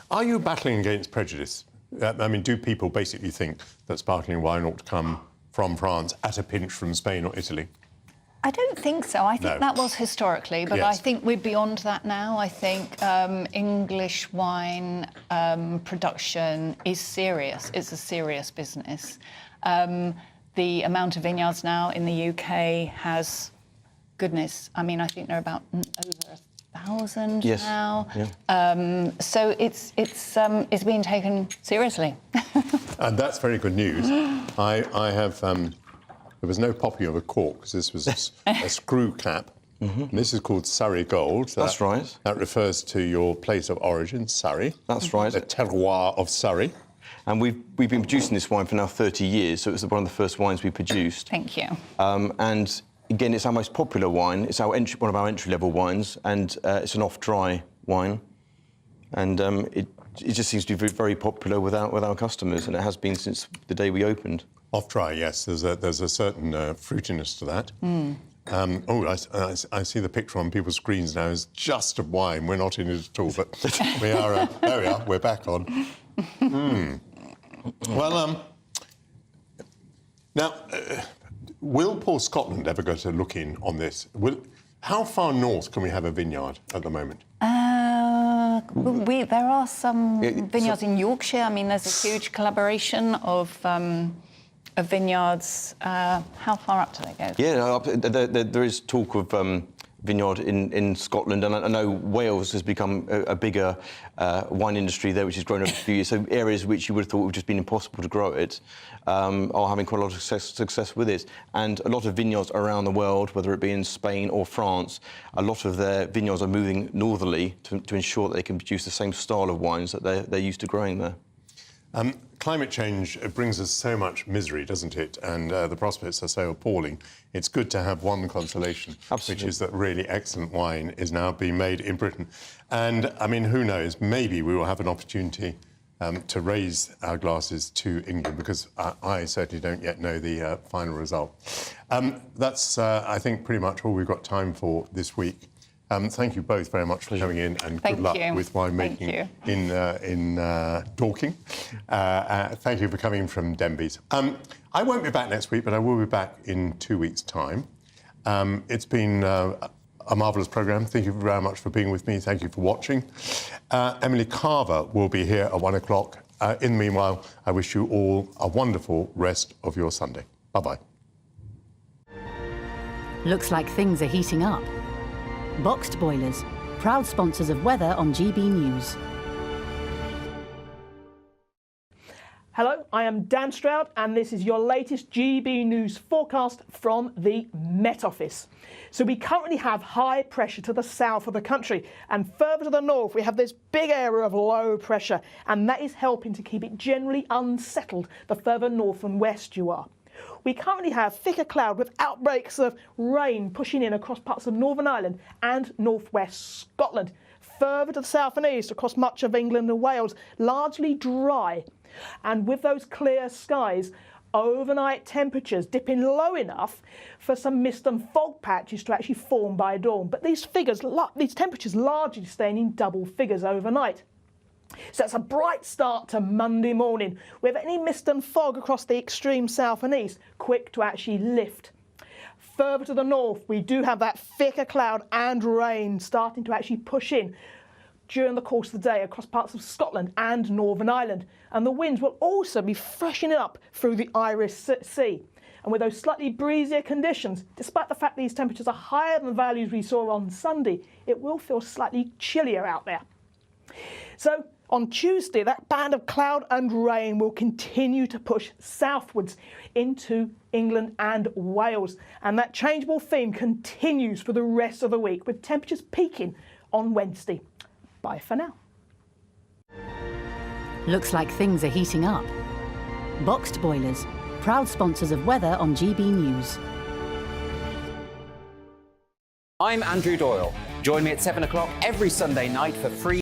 Are you battling against prejudice? Do people basically think that sparkling wine ought to come from France, at a pinch from Spain or Italy? I don't think so. I think that was historically, but I think we're beyond that now. I think English wine production is serious. It's a serious business. The amount of vineyards now in the UK has, goodness, I think there are about over 1,000 now. Yeah. So it's being taken seriously. And that's very good news. I have... There was no popping of a cork, because this was a screw cap. And this is called Surrey Gold. That's right. That refers to your place of origin, Surrey. That's right. The terroir of Surrey. And we've been producing this wine for now 30 years, so it was one of the first wines we produced. Thank you. And again, it's our most popular wine. It's one of our entry-level wines, and it's an off-dry wine. And it just seems to be very, very popular with our customers, and it has been since the day we opened. Off-dry, yes. There's a certain fruitiness to that. I see the picture on people's screens now. It's just a wine. We're not in it at all, but we are. There we are. We're back on. Well, now, will Port Scotland ever go to look in on this? How far north can we have a vineyard at the moment? There are some vineyards in Yorkshire. There's a huge collaboration of vineyards. How far up do they go? Yeah, there is talk of vineyard in Scotland, and I know Wales has become a bigger wine industry there, which has grown over a few years. So areas which you would have thought would just been impossible to grow it are having quite a lot of success with it. And a lot of vineyards around the world, whether it be in Spain or France, a lot of their vineyards are moving northerly to ensure that they can produce the same style of wines that they're used to growing there. Climate change brings us so much misery, doesn't it? And the prospects are so appalling. It's good to have one consolation, which is that really excellent wine is now being made in Britain. And, who knows, maybe we will have an opportunity to raise our glasses to England, because I certainly don't yet know the final result. That's, I think, pretty much all we've got time for this week. Thank you both very much for coming in, and good luck with winemaking in Dorking. Thank you for coming from Denby's. I won't be back next week, but I will be back in 2 weeks' time. It's been a a marvellous programme. Thank you very much for being with me. Thank you for watching. Emily Carver will be here at 1 o'clock. In the meanwhile, I wish you all a wonderful rest of your Sunday. Bye-bye. Looks like things are heating up. Boxed Boilers, proud sponsors of weather on GB News. Hello, I am Dan Stroud and this is your latest GB News forecast from the Met Office. So we currently have high pressure to the south of the country, and further to the north we have this big area of low pressure, and that is helping to keep it generally unsettled the further north and west you are. We currently have thicker cloud with outbreaks of rain pushing in across parts of Northern Ireland and northwest Scotland. Further to the south and east across much of England and Wales, largely dry. And with those clear skies, overnight temperatures dipping low enough for some mist and fog patches to actually form by dawn. But these temperatures largely staying in double figures overnight. So that's a bright start to Monday morning, with any mist and fog across the extreme south and east quick to actually lift. Further to the north, we do have that thicker cloud and rain starting to actually push in during the course of the day across parts of Scotland and Northern Ireland. And the winds will also be freshening up through the Irish Sea. And with those slightly breezier conditions, despite the fact these temperatures are higher than the values we saw on Sunday, it will feel slightly chillier out there. So on Tuesday, that band of cloud and rain will continue to push southwards into England and Wales. And that changeable theme continues for the rest of the week, with temperatures peaking on Wednesday. Bye for now. Looks like things are heating up. Boxed Boilers, proud sponsors of weather on GB News. I'm Andrew Doyle. Join me at 7 o'clock every Sunday night for free